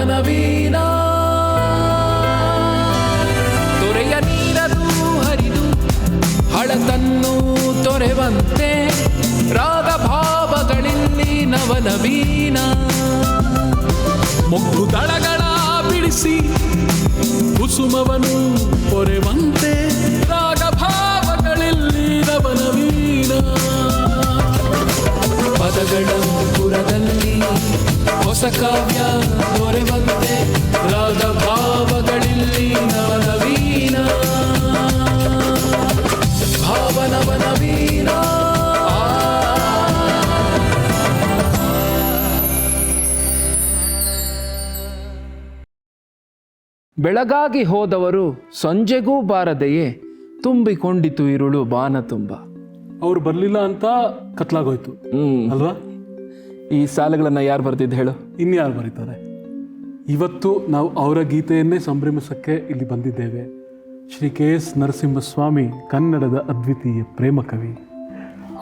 ನವನವೀನ ತೊರೆಯ ನೀರದು ಹರಿದು ಹಳತನ್ನು ತೊರೆವಂತೆ ರಾಗ ಭಾವಗಳಿಲ್ಲಿ ನವನವೀನ ಮೊಗ್ಗು ದಳಗಳ ಬಿಡಿಸಿ ಕುಸುಮವನು ಪೊರೆವಂತೆ ರಾಗ ಭಾವಗಳಲ್ಲಿ ನವನವೀನ ಪದಗಳ ಪುರದಲ್ಲಿ ಹೊಸ ಕಾವ್ಯ ದೊರೆವಂತೆ ರಾಗ ಭಾವಗಳಿಲ್ಲಿ ನವನವೀನ ಭಾವನವನವೀನ ಬೆಳಗಾಗಿ ಹೋದವರು ಸಂಜೆಗೂ ಬಾರದೆಯೇ ತುಂಬಿಕೊಂಡಿತು ಇರುಳು ಬಾನ ತುಂಬ. ಅವ್ರು ಬರ್ಲಿಲ್ಲ ಅಂತ ಕತ್ಲಾಗೋಯ್ತು ಅಲ್ವಾ? ಈ ಸಾಲುಗಳನ್ನ ಯಾರು ಬರ್ತಿದ್ದು ಹೇಳು? ಇನ್ಯಾರು ಬರೀತಾರೆ? ಇವತ್ತು ನಾವು ಅವರ ಗೀತೆಯನ್ನೇ ಸಂಭ್ರಮಿಸಕ್ಕೆ ಇಲ್ಲಿ ಬಂದಿದ್ದೇವೆ. ಶ್ರೀ ಕೆ.ಎಸ್. ನರಸಿಂಹಸ್ವಾಮಿ ಕನ್ನಡದ ಅದ್ವಿತೀಯ ಪ್ರೇಮ ಕವಿ.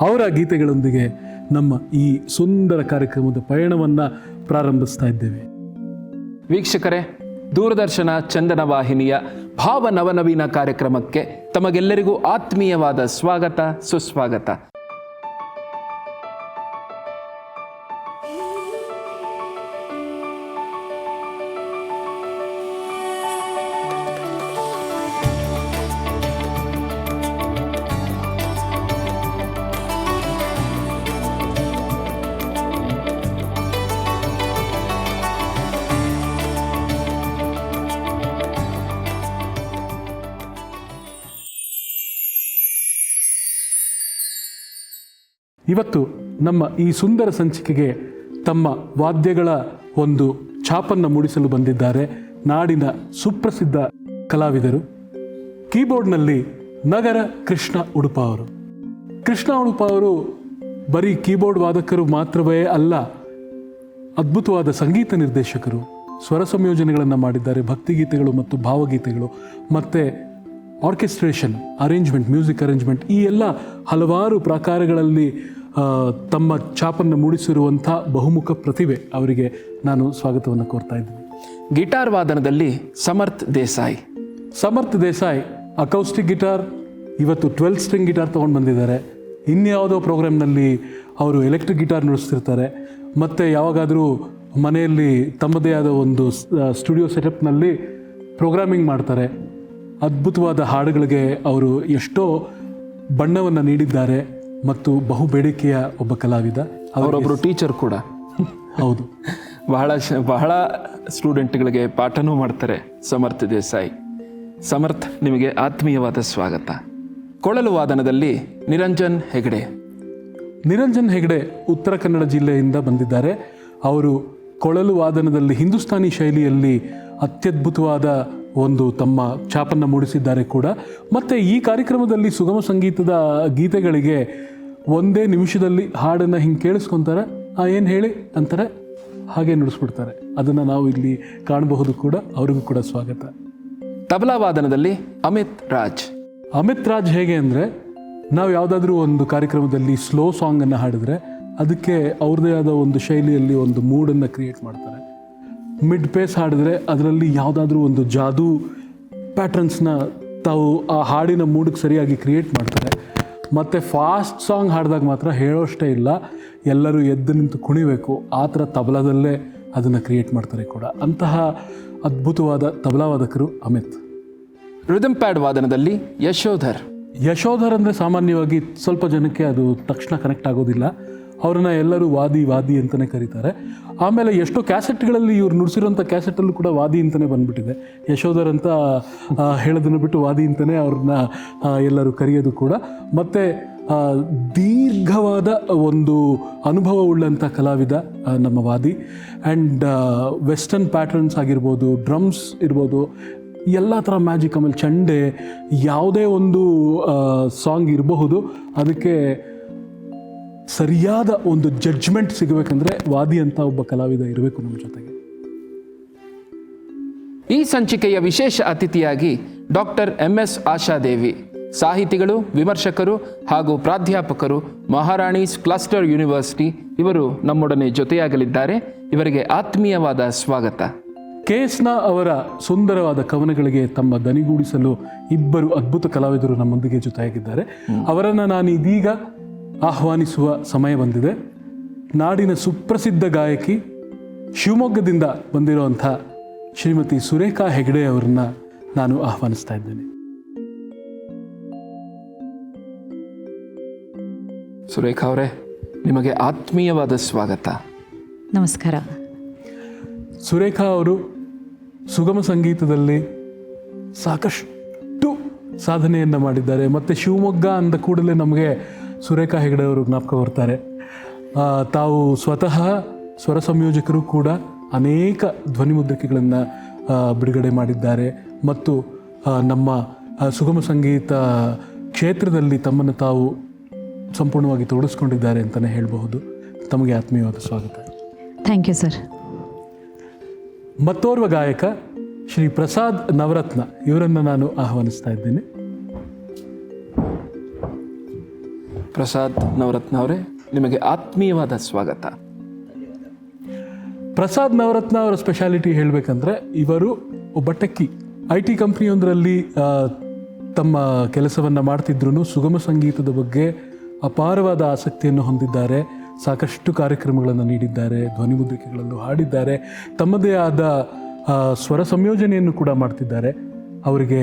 ಅವರ ಗೀತೆಗಳೊಂದಿಗೆ ನಮ್ಮ ಈ ಸುಂದರ ಕಾರ್ಯಕ್ರಮದ ಪಯಣವನ್ನು ಪ್ರಾರಂಭಿಸ್ತಾ ಇದ್ದೇವೆ. ವೀಕ್ಷಕರೇ, ದೂರದರ್ಶನ ಚಂದನ ವಾಹಿನಿಯ ಭಾವ ನವನವೀನ ಕಾರ್ಯಕ್ರಮಕ್ಕೆ ತಮಗೆಲ್ಲರಿಗೂ ಆತ್ಮೀಯವಾದ ಸ್ವಾಗತ, ಸುಸ್ವಾಗತ. ಇವತ್ತು ನಮ್ಮ ಈ ಸುಂದರ ಸಂಚಿಕೆಗೆ ತಮ್ಮ ವಾದ್ಯಗಳ ಒಂದು ಛಾಪನ್ನು ಮೂಡಿಸಲು ಬಂದಿದ್ದಾರೆ ನಾಡಿನ ಸುಪ್ರಸಿದ್ಧ ಕಲಾವಿದರು. ಕೀಬೋರ್ಡ್ನಲ್ಲಿ ನಗರ ಕೃಷ್ಣ ಉಡುಪ ಅವರು. ಕೃಷ್ಣ ಉಡುಪ ಅವರು ಬರೀ ಕೀಬೋರ್ಡ್ ವಾದಕರು ಮಾತ್ರವೇ ಅಲ್ಲ, ಅದ್ಭುತವಾದ ಸಂಗೀತ ನಿರ್ದೇಶಕರು. ಸ್ವರ ಸಂಯೋಜನೆಗಳನ್ನು ಮಾಡಿದ್ದಾರೆ, ಭಕ್ತಿಗೀತೆಗಳು ಮತ್ತು ಭಾವಗೀತೆಗಳು, ಮತ್ತು ಆರ್ಕೆಸ್ಟ್ರೇಷನ್, ಅರೇಂಜ್ಮೆಂಟ್, ಮ್ಯೂಸಿಕ್ ಅರೇಂಜ್ಮೆಂಟ್, ಈ ಎಲ್ಲ ಹಲವಾರು ಪ್ರಕಾರಗಳಲ್ಲಿ ತಮ್ಮ ಛಾಪನ್ನು ಮೂಡಿಸಿರುವಂಥ ಬಹುಮುಖ ಪ್ರತಿಭೆ. ಅವರಿಗೆ ನಾನು ಸ್ವಾಗತವನ್ನು ಕೋರ್ತಾ ಇದ್ದೀನಿ. ಗಿಟಾರ್ ವಾದನದಲ್ಲಿ ಸಮರ್ಥ್ ದೇಸಾಯಿ. ಸಮರ್ಥ್ ದೇಸಾಯಿ ಅಕೌಸ್ಟಿಕ್ ಗಿಟಾರ್, ಇವತ್ತು 12 ಸ್ಟ್ರಿಂಗ್ ಗಿಟಾರ್ ತೊಗೊಂಡು ಬಂದಿದ್ದಾರೆ. ಇನ್ಯಾವುದೋ ಪ್ರೋಗ್ರಾಮ್ನಲ್ಲಿ ಅವರು ಎಲೆಕ್ಟ್ರಿಕ್ ಗಿಟಾರ್ ನುಡಿಸ್ತಿರ್ತಾರೆ. ಮತ್ತು ಯಾವಾಗಾದರೂ ಮನೆಯಲ್ಲಿ ತಮ್ಮದೇ ಆದ ಒಂದು ಸ್ಟುಡಿಯೋ ಸೆಟಪ್ನಲ್ಲಿ ಪ್ರೋಗ್ರಾಮಿಂಗ್ ಮಾಡ್ತಾರೆ. ಅದ್ಭುತವಾದ ಹಾಡುಗಳಿಗೆ ಅವರು ಎಷ್ಟೋ ಬಣ್ಣವನ್ನು ನೀಡಿದ್ದಾರೆ ಮತ್ತು ಬಹು ಬೇಡಿಕೆಯ ಒಬ್ಬ ಕಲಾವಿದ. ಅವರೊಬ್ಬರು ಟೀಚರ್ ಕೂಡ. ಹೌದು, ಬಹಳ ಸ್ಟೂಡೆಂಟ್ಗಳಿಗೆ ಪಾಠನೂ ಮಾಡ್ತಾರೆ ಸಮರ್ಥ್ ದೇಸಾಯಿ. ಸಮರ್ಥ್, ನಿಮಗೆ ಆತ್ಮೀಯವಾದ ಸ್ವಾಗತ. ಕೊಳಲು ವಾದನದಲ್ಲಿ ನಿರಂಜನ್ ಹೆಗಡೆ. ನಿರಂಜನ್ ಹೆಗಡೆ ಉತ್ತರ ಕನ್ನಡ ಜಿಲ್ಲೆಯಿಂದ ಬಂದಿದ್ದಾರೆ. ಅವರು ಕೊಳಲು ವಾದನದಲ್ಲಿ ಹಿಂದೂಸ್ತಾನಿ ಶೈಲಿಯಲ್ಲಿ ಅತ್ಯದ್ಭುತವಾದ ಒಂದು ತಮ್ಮ ಛಾಪನ್ನು ಮೂಡಿಸಿದ್ದಾರೆ ಕೂಡ. ಮತ್ತು ಈ ಕಾರ್ಯಕ್ರಮದಲ್ಲಿ ಸುಗಮ ಸಂಗೀತದ ಗೀತೆಗಳಿಗೆ ಒಂದೇ ನಿಮಿಷದಲ್ಲಿ ಹಾಡನ್ನು ಹಿಂಗೆ ಕೇಳಿಸ್ಕೊತಾರೆ, ಏನು ಹೇಳಿ ಅಂತಾರೆ, ಹಾಗೆ ನುಡಿಸ್ಬಿಡ್ತಾರೆ. ಅದನ್ನು ನಾವು ಇಲ್ಲಿ ಕಾಣಬಹುದು ಕೂಡ. ಅವರಿಗೂ ಕೂಡ ಸ್ವಾಗತ. ತಬಲಾ ವಾದನದಲ್ಲಿ ಅಮಿತ್ ರಾಜ್. ಅಮಿತ್ ರಾಜ್ ಹೇಗೆ ಅಂದರೆ, ನಾವು ಯಾವುದಾದ್ರೂ ಒಂದು ಕಾರ್ಯಕ್ರಮದಲ್ಲಿ ಸ್ಲೋ ಸಾಂಗನ್ನು ಹಾಡಿದ್ರೆ ಅದಕ್ಕೆ ಅವ್ರದ್ದೇ ಆದ ಒಂದು ಶೈಲಿಯಲ್ಲಿ ಒಂದು ಮೂಡನ್ನು ಕ್ರಿಯೇಟ್ ಮಾಡ್ತಾರೆ. ಮಿಡ್ ಪೇಸ್ ಹಾಡಿದ್ರೆ ಅದರಲ್ಲಿ ಯಾವುದಾದ್ರೂ ಒಂದು ಜಾದೂ ಪ್ಯಾಟ್ರನ್ಸ್ನ ತಾವು ಆ ಹಾಡಿನ ಮೂಡಿಗೆ ಸರಿಯಾಗಿ ಕ್ರಿಯೇಟ್ ಮಾಡ್ತಾರೆ. ಮತ್ತು ಫಾಸ್ಟ್ ಸಾಂಗ್ ಹಾಡಿದಾಗ ಮಾತ್ರ ಹೇಳೋಷ್ಟೇ ಇಲ್ಲ, ಎಲ್ಲರೂ ಎದ್ದು ನಿಂತು ಕುಣಿಬೇಕು, ಆ ಥರ ತಬಲಾದಲ್ಲೇ ಅದನ್ನು ಕ್ರಿಯೇಟ್ ಮಾಡ್ತಾರೆ ಕೂಡ. ಅಂತಹ ಅದ್ಭುತವಾದ ತಬಲಾ ವಾದಕರು ಅಮಿತ್. ರಿದಮ್ ಪ್ಯಾಡ್ ವಾದನದಲ್ಲಿ ಯಶೋಧರ್. ಯಶೋಧರ್ ಅಂದರೆ ಸಾಮಾನ್ಯವಾಗಿ ಸ್ವಲ್ಪ ಜನಕ್ಕೆ ಅದು ತಕ್ಷಣ ಕನೆಕ್ಟ್ ಆಗೋದಿಲ್ಲ. ಅವ್ರನ್ನ ಎಲ್ಲರೂ ವಾದಿ ಅಂತಲೇ ಕರೀತಾರೆ. ಆಮೇಲೆ ಎಷ್ಟೋ ಕ್ಯಾಸೆಟ್ಗಳಲ್ಲಿ ಇವ್ರು ನುಡಿಸಿರೋಂಥ ಕ್ಯಾಸೆಟಲ್ಲೂ ಕೂಡ ವಾದಿ ಅಂತಲೇ ಬಂದುಬಿಟ್ಟಿದೆ. ಯಶೋಧರ್ ಅಂತ ಹೇಳೋದನ್ನು ಬಿಟ್ಟು ವಾದಿ ಅಂತಲೇ ಅವ್ರನ್ನ ಎಲ್ಲರೂ ಕರೆಯೋದು ಕೂಡ. ಮತ್ತು ದೀರ್ಘವಾದ ಒಂದು ಅನುಭವವುಳ್ಳಂಥ ಕಲಾವಿದ ನಮ್ಮ ವಾದಿ. ಆ್ಯಂಡ್ ವೆಸ್ಟರ್ನ್ ಪ್ಯಾಟರ್ನ್ಸ್ ಆಗಿರ್ಬೋದು, ಡ್ರಮ್ಸ್ ಇರ್ಬೋದು, ಎಲ್ಲ ಥರ ಮ್ಯಾಜಿಕ್, ಆಮೇಲೆ ಚಂಡೆ, ಯಾವುದೇ ಒಂದು ಸಾಂಗ್ ಇರಬಹುದು, ಅದಕ್ಕೆ ಸರಿಯಾದ ಒಂದು ಜಡ್ಜ್ಮೆಂಟ್ ಸಿಗಬೇಕಂದ್ರೆ ವಾದಿ ಅಂತ ಒಬ್ಬ ಕಲಾವಿದ ಇರಬೇಕು ನಮ್ಮ ಜೊತೆಗೆ. ಈ ಸಂಚಿಕೆಯ ವಿಶೇಷ ಅತಿಥಿಯಾಗಿ ಡಾಕ್ಟರ್ MS ಆಶಾದೇವಿ, ಸಾಹಿತಿಗಳು, ವಿಮರ್ಶಕರು ಹಾಗೂ ಪ್ರಾಧ್ಯಾಪಕರು, ಮಹಾರಾಣೀಸ್ ಕ್ಲಸ್ಟರ್ ಯೂನಿವರ್ಸಿಟಿ, ಇವರು ನಮ್ಮೊಡನೆ ಜೊತೆಯಾಗಲಿದ್ದಾರೆ. ಇವರಿಗೆ ಆತ್ಮೀಯವಾದ ಸ್ವಾಗತ. KS ಅವರ ಸುಂದರವಾದ ಕವನಗಳಿಗೆ ತಮ್ಮ ದನಿಗೂಡಿಸಲು ಇಬ್ಬರು ಅದ್ಭುತ ಕಲಾವಿದರು ನಮ್ಮೊಂದಿಗೆ ಜೊತೆಯಾಗಿದ್ದಾರೆ. ಅವರನ್ನು ನಾನು ಇದೀಗ ಆಹ್ವಾನಿಸುವ ಸಮಯ ಬಂದಿದೆ. ನಾಡಿನ ಸುಪ್ರಸಿದ್ಧ ಗಾಯಕಿ, ಶಿವಮೊಗ್ಗದಿಂದ ಬಂದಿರುವಂಥ ಶ್ರೀಮತಿ ಸುರೇಖಾ ಹೆಗ್ಡೆ ಅವರನ್ನ ನಾನು ಆಹ್ವಾನಿಸ್ತಾ ಇದ್ದೇನೆ. ಸುರೇಖಾ ಅವರೇ, ನಿಮಗೆ ಆತ್ಮೀಯವಾದ ಸ್ವಾಗತ. ನಮಸ್ಕಾರ. ಸುರೇಖಾ ಅವರು ಸುಗಮ ಸಂಗೀತದಲ್ಲಿ ಸಾಕಷ್ಟು ಸಾಧನೆಯನ್ನು ಮಾಡಿದ್ದಾರೆ. ಮತ್ತು ಶಿವಮೊಗ್ಗ ಅಂದ ಕೂಡಲೇ ನಮಗೆ ಸುರೇಖಾ ಹೆಗ್ಡೆ ಅವರು ಜ್ಞಾಪಕ ಬರ್ತಾರೆ. ತಾವು ಸ್ವತಃ ಸ್ವರ ಸಂಯೋಜಕರು ಕೂಡ ಅನೇಕ ಧ್ವನಿಮುದ್ರಿಕೆಗಳನ್ನು ಬಿಡುಗಡೆ ಮಾಡಿದ್ದಾರೆ ಮತ್ತು ನಮ್ಮ ಸುಗಮ ಸಂಗೀತ ಕ್ಷೇತ್ರದಲ್ಲಿ ತಮ್ಮನ್ನು ತಾವು ಸಂಪೂರ್ಣವಾಗಿ ತೊಡಗಿಸ್ಕೊಂಡಿದ್ದಾರೆ ಅಂತಲೇ ಹೇಳಬಹುದು. ತಮಗೆ ಆತ್ಮೀಯವಾದ ಸ್ವಾಗತ. Thank you sir. ಮತ್ತೋರ್ವ ಗಾಯಕ ಶ್ರೀ ಪ್ರಸಾದ್ ನವರತ್ನ ಇವರನ್ನು ನಾನು ಆಹ್ವಾನಿಸ್ತಾ ಇದ್ದೇನೆ. ಪ್ರಸಾದ್ ನವರತ್ನ ಅವರೇ, ನಿಮಗೆ ಆತ್ಮೀಯವಾದ ಸ್ವಾಗತ. ಪ್ರಸಾದ್ ನವರತ್ನ ಅವರ ಸ್ಪೆಷಾಲಿಟಿ ಹೇಳಬೇಕಂದ್ರೆ, ಇವರು ಒಬ್ಬ ಟೆಕ್ಕಿ. IT ಕಂಪ್ನಿಯೊಂದರಲ್ಲಿ ತಮ್ಮ ಕೆಲಸವನ್ನು ಮಾಡ್ತಿದ್ರು. ಸುಗಮ ಸಂಗೀತದ ಬಗ್ಗೆ ಅಪಾರವಾದ ಆಸಕ್ತಿಯನ್ನು ಹೊಂದಿದ್ದಾರೆ. ಸಾಕಷ್ಟು ಕಾರ್ಯಕ್ರಮಗಳನ್ನು ನೀಡಿದ್ದಾರೆ, ಧ್ವನಿಮುದ್ರಿಕೆಗಳಲ್ಲೂ ಹಾಡಿದ್ದಾರೆ, ತಮ್ಮದೇ ಆದ ಸ್ವರ ಸಂಯೋಜನೆಯನ್ನು ಕೂಡ ಮಾಡ್ತಿದ್ದಾರೆ. ಅವರಿಗೆ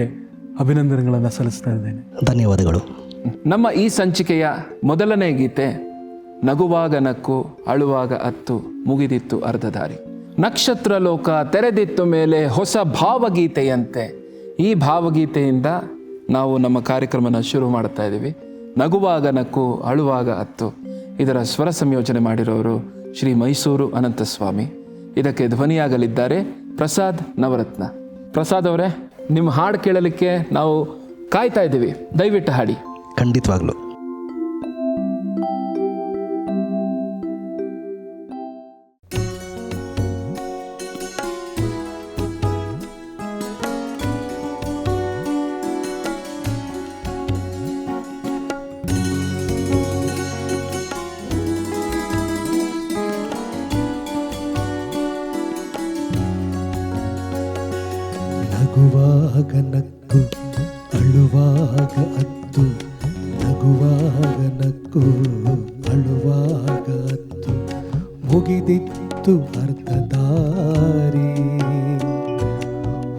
ಅಭಿನಂದನೆಗಳನ್ನು ಸಲ್ಲಿಸ್ತಾ ಇದ್ದೇನೆ. ಧನ್ಯವಾದಗಳು. ನಮ್ಮ ಈ ಸಂಚಿಕೆಯ ಮೊದಲನೇ ಗೀತೆ ನಗುವಾಗ ನಕ್ಕು ಅಳುವಾಗ ಅತ್ತು ಮುಗಿದಿತ್ತು ಅರ್ಧ ದಾರಿ. ನಕ್ಷತ್ರ ಲೋಕ ತೆರೆದಿತ್ತು ಮೇಲೆ ಹೊಸ ಭಾವಗೀತೆಯಂತೆ. ಈ ಭಾವಗೀತೆಯಿಂದ ನಾವು ನಮ್ಮ ಕಾರ್ಯಕ್ರಮನ ಶುರು ಮಾಡ್ತಾ ಇದ್ದೀವಿ. ನಗುವಾಗ ನಕ್ಕು ಅಳುವಾಗ ಅತ್ತು ಇದರ ಸ್ವರ ಸಂಯೋಜನೆ ಮಾಡಿರೋರು ಶ್ರೀ ಮೈಸೂರು ಅನಂತಸ್ವಾಮಿ. ಇದಕ್ಕೆ ಧ್ವನಿಯಾಗಲಿದ್ದಾರೆ ಪ್ರಸಾದ್ ನವರತ್ನ. ಪ್ರಸಾದ್ ಅವರೇ, ನಿಮ್ಮ ಹಾಡು ಕೇಳಲಿಕ್ಕೆ ನಾವು ಕಾಯ್ತಾ ಇದ್ದೀವಿ. ದಯವಿಟ್ಟು ಹಾಡಿ. ಖಂಡಿತವಾಗ್ಲೂ. ನಗುವಾಗ ನಕ್ಕು ಅಳುವಾಗ ಅತ್ತು, ನಗುವಾಗ ನಕ್ಕು ಅಳುವಾಗ ಅತ್ತು ಮುಗಿದಿತ್ತು ಅರ್ಧ ದಾರಿ.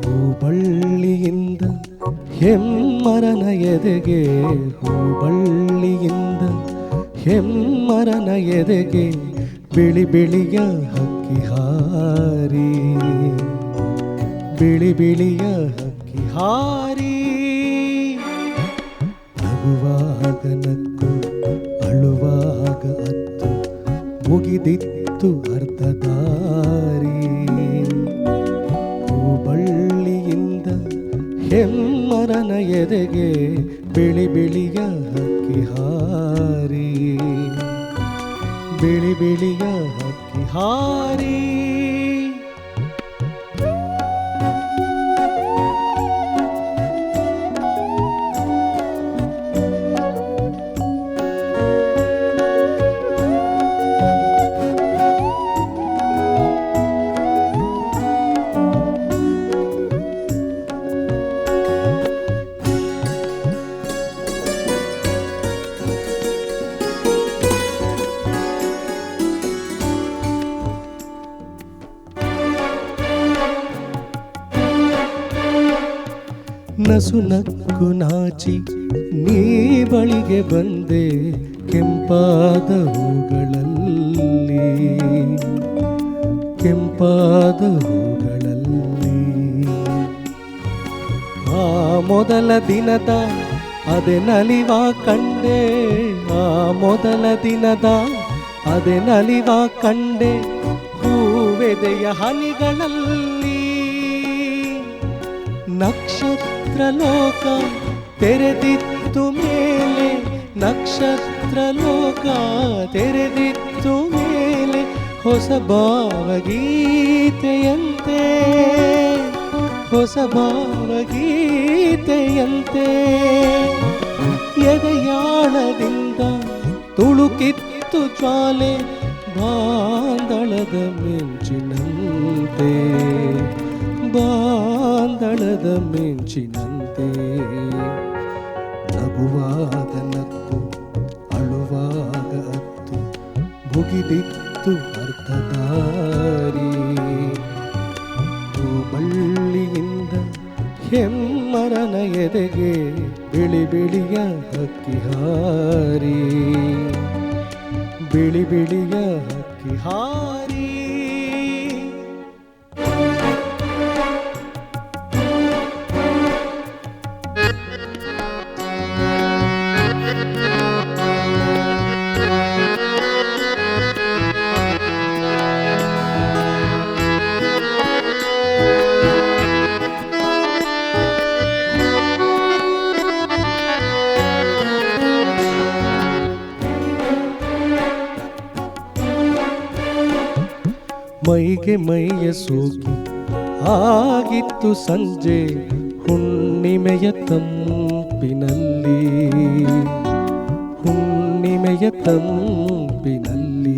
ಹೂಬಳ್ಳಿಯಿಂದ ಹೆಮ್ಮರನ ಎದೆಗೆ, ಹೂಬಳ್ಳಿಯಿಂದ ಹೆಮ್ಮರನ ಎದೆಗೆ ಬಿಳಿ ಬಿಳಿಯ ಹಕ್ಕಿ ಹಾರಿ, ಬಿಳಿ ಬಿಳಿಯ ಹಕ್ಕಿ ಹಾರಿ. ನಗುವಾಗ ನಕ್ಕು ಅಳುವಾಗ ಅತ್ತು ಮುಗಿದಿತ್ತು ಅರ್ಧ ದಾರಿ. ಹೂಬಳ್ಳಿಯಿಂದ ಹೆಮ್ಮರನ ಎದೆಗೆ ಬಿಳಿ ಬಿಳಿಯ ಹಕ್ಕಿ ಹಾರಿ, ಬಿಳಿ ಬಿಳಿಯ ಹಕ್ಕಿ ಹಾರಿ. ನಸು ನಕ್ಕು ನಾಚಿ ನೀ ಬಳಿಗೆ ಬಂದೆ ಕೆಂಪಾದ ಹೂಗಳಲ್ಲಿ, ಕೆಂಪಾದ ಹೂಗಳಲ್ಲಿ. ಆ ಮೊದಲ ದಿನದ ಅದೆ ನಲಿವ ಕಂಡೆ, ಆ ಮೊದಲ ದಿನದ ಅದೆ ನಲಿವ ಕಂಡೆ ಹೂವೆದೆಯ ಹನಿಗಳಲ್ಲಿ. ನಕ್ಷತ್ರ ಲೋಕ ತೆರೆದಿತ್ತು ಮೇಲೆ, ನಕ್ಷತ್ರ ಲೋಕ ತೆರೆದಿತ್ತು ಮೇಲೆ ಹೊಸ ಭಾವಗೀತೆಯಂತೆ, ಹೊಸ ಭಾವಗೀತೆಯಂತೆ. ಎದೆಯಾಳದಿಂದ ತುಳುಕಿತ್ತು ಜ್ವಾಲೆ ಬಾಂದಳದ ಮಿಂಚಿನಂತೆ, ಮುಂಬಾಂದಳದ ಮಿಂಚಿನಂತೆ ನಗುವಾಗ ನಕ್ಕು ಅಳುವಾಗ ಅತ್ತು ಮುಗಿದಿತ್ತು ಅರ್ಧ ದಾರಿ ಬಳ್ಳಿಯಿಂದ ಹೆಮ್ಮರನ ಎದೆಗೆ ಬಿಳಿ ಬಿಳಿಯ ಹಕ್ಕಿ ಹಾರಿ ಬಿಳಿ ಬಿಳಿಯ ಹಕ್ಕಿ ಹಾರಿ ಮೈಗೆ ಮೈಯ ಸೋಕಿ ಆಗಿತ್ತು ಸಂಜೆ ಹುಣ್ಣಿಮೆಯ ತಂಪಿನಲ್ಲಿ ಹುಣ್ಣಿಮೆಯ ತಂಪಿನಲ್ಲಿ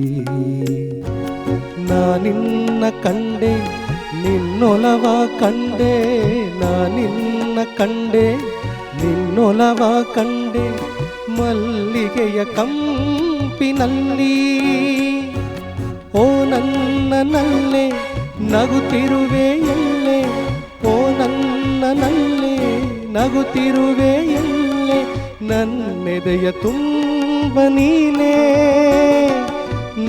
ನಾನಿನ್ನ ಕಂಡೆ ನಿನ್ನೊಲವ ಕಂಡೆ ನಾನಿನ್ನ ಕಂಡೆ ನಿನ್ನೊಲವ ಕಂಡೆ ಮಲ್ಲಿಗೆಯ ಕಂಪಿನಲ್ಲಿ ಓ ನನ್ನನಲ್ಲೇ ನಗುತ್ತಿರುವೆ ಎಲ್ಲೆ ಓ ನನ್ನನಲ್ಲೇ ನಗುತ್ತಿರುವೆ ಎಲ್ಲೆ ನನ್ನೆದೆಯ ತುಂಬ ನೀನೇ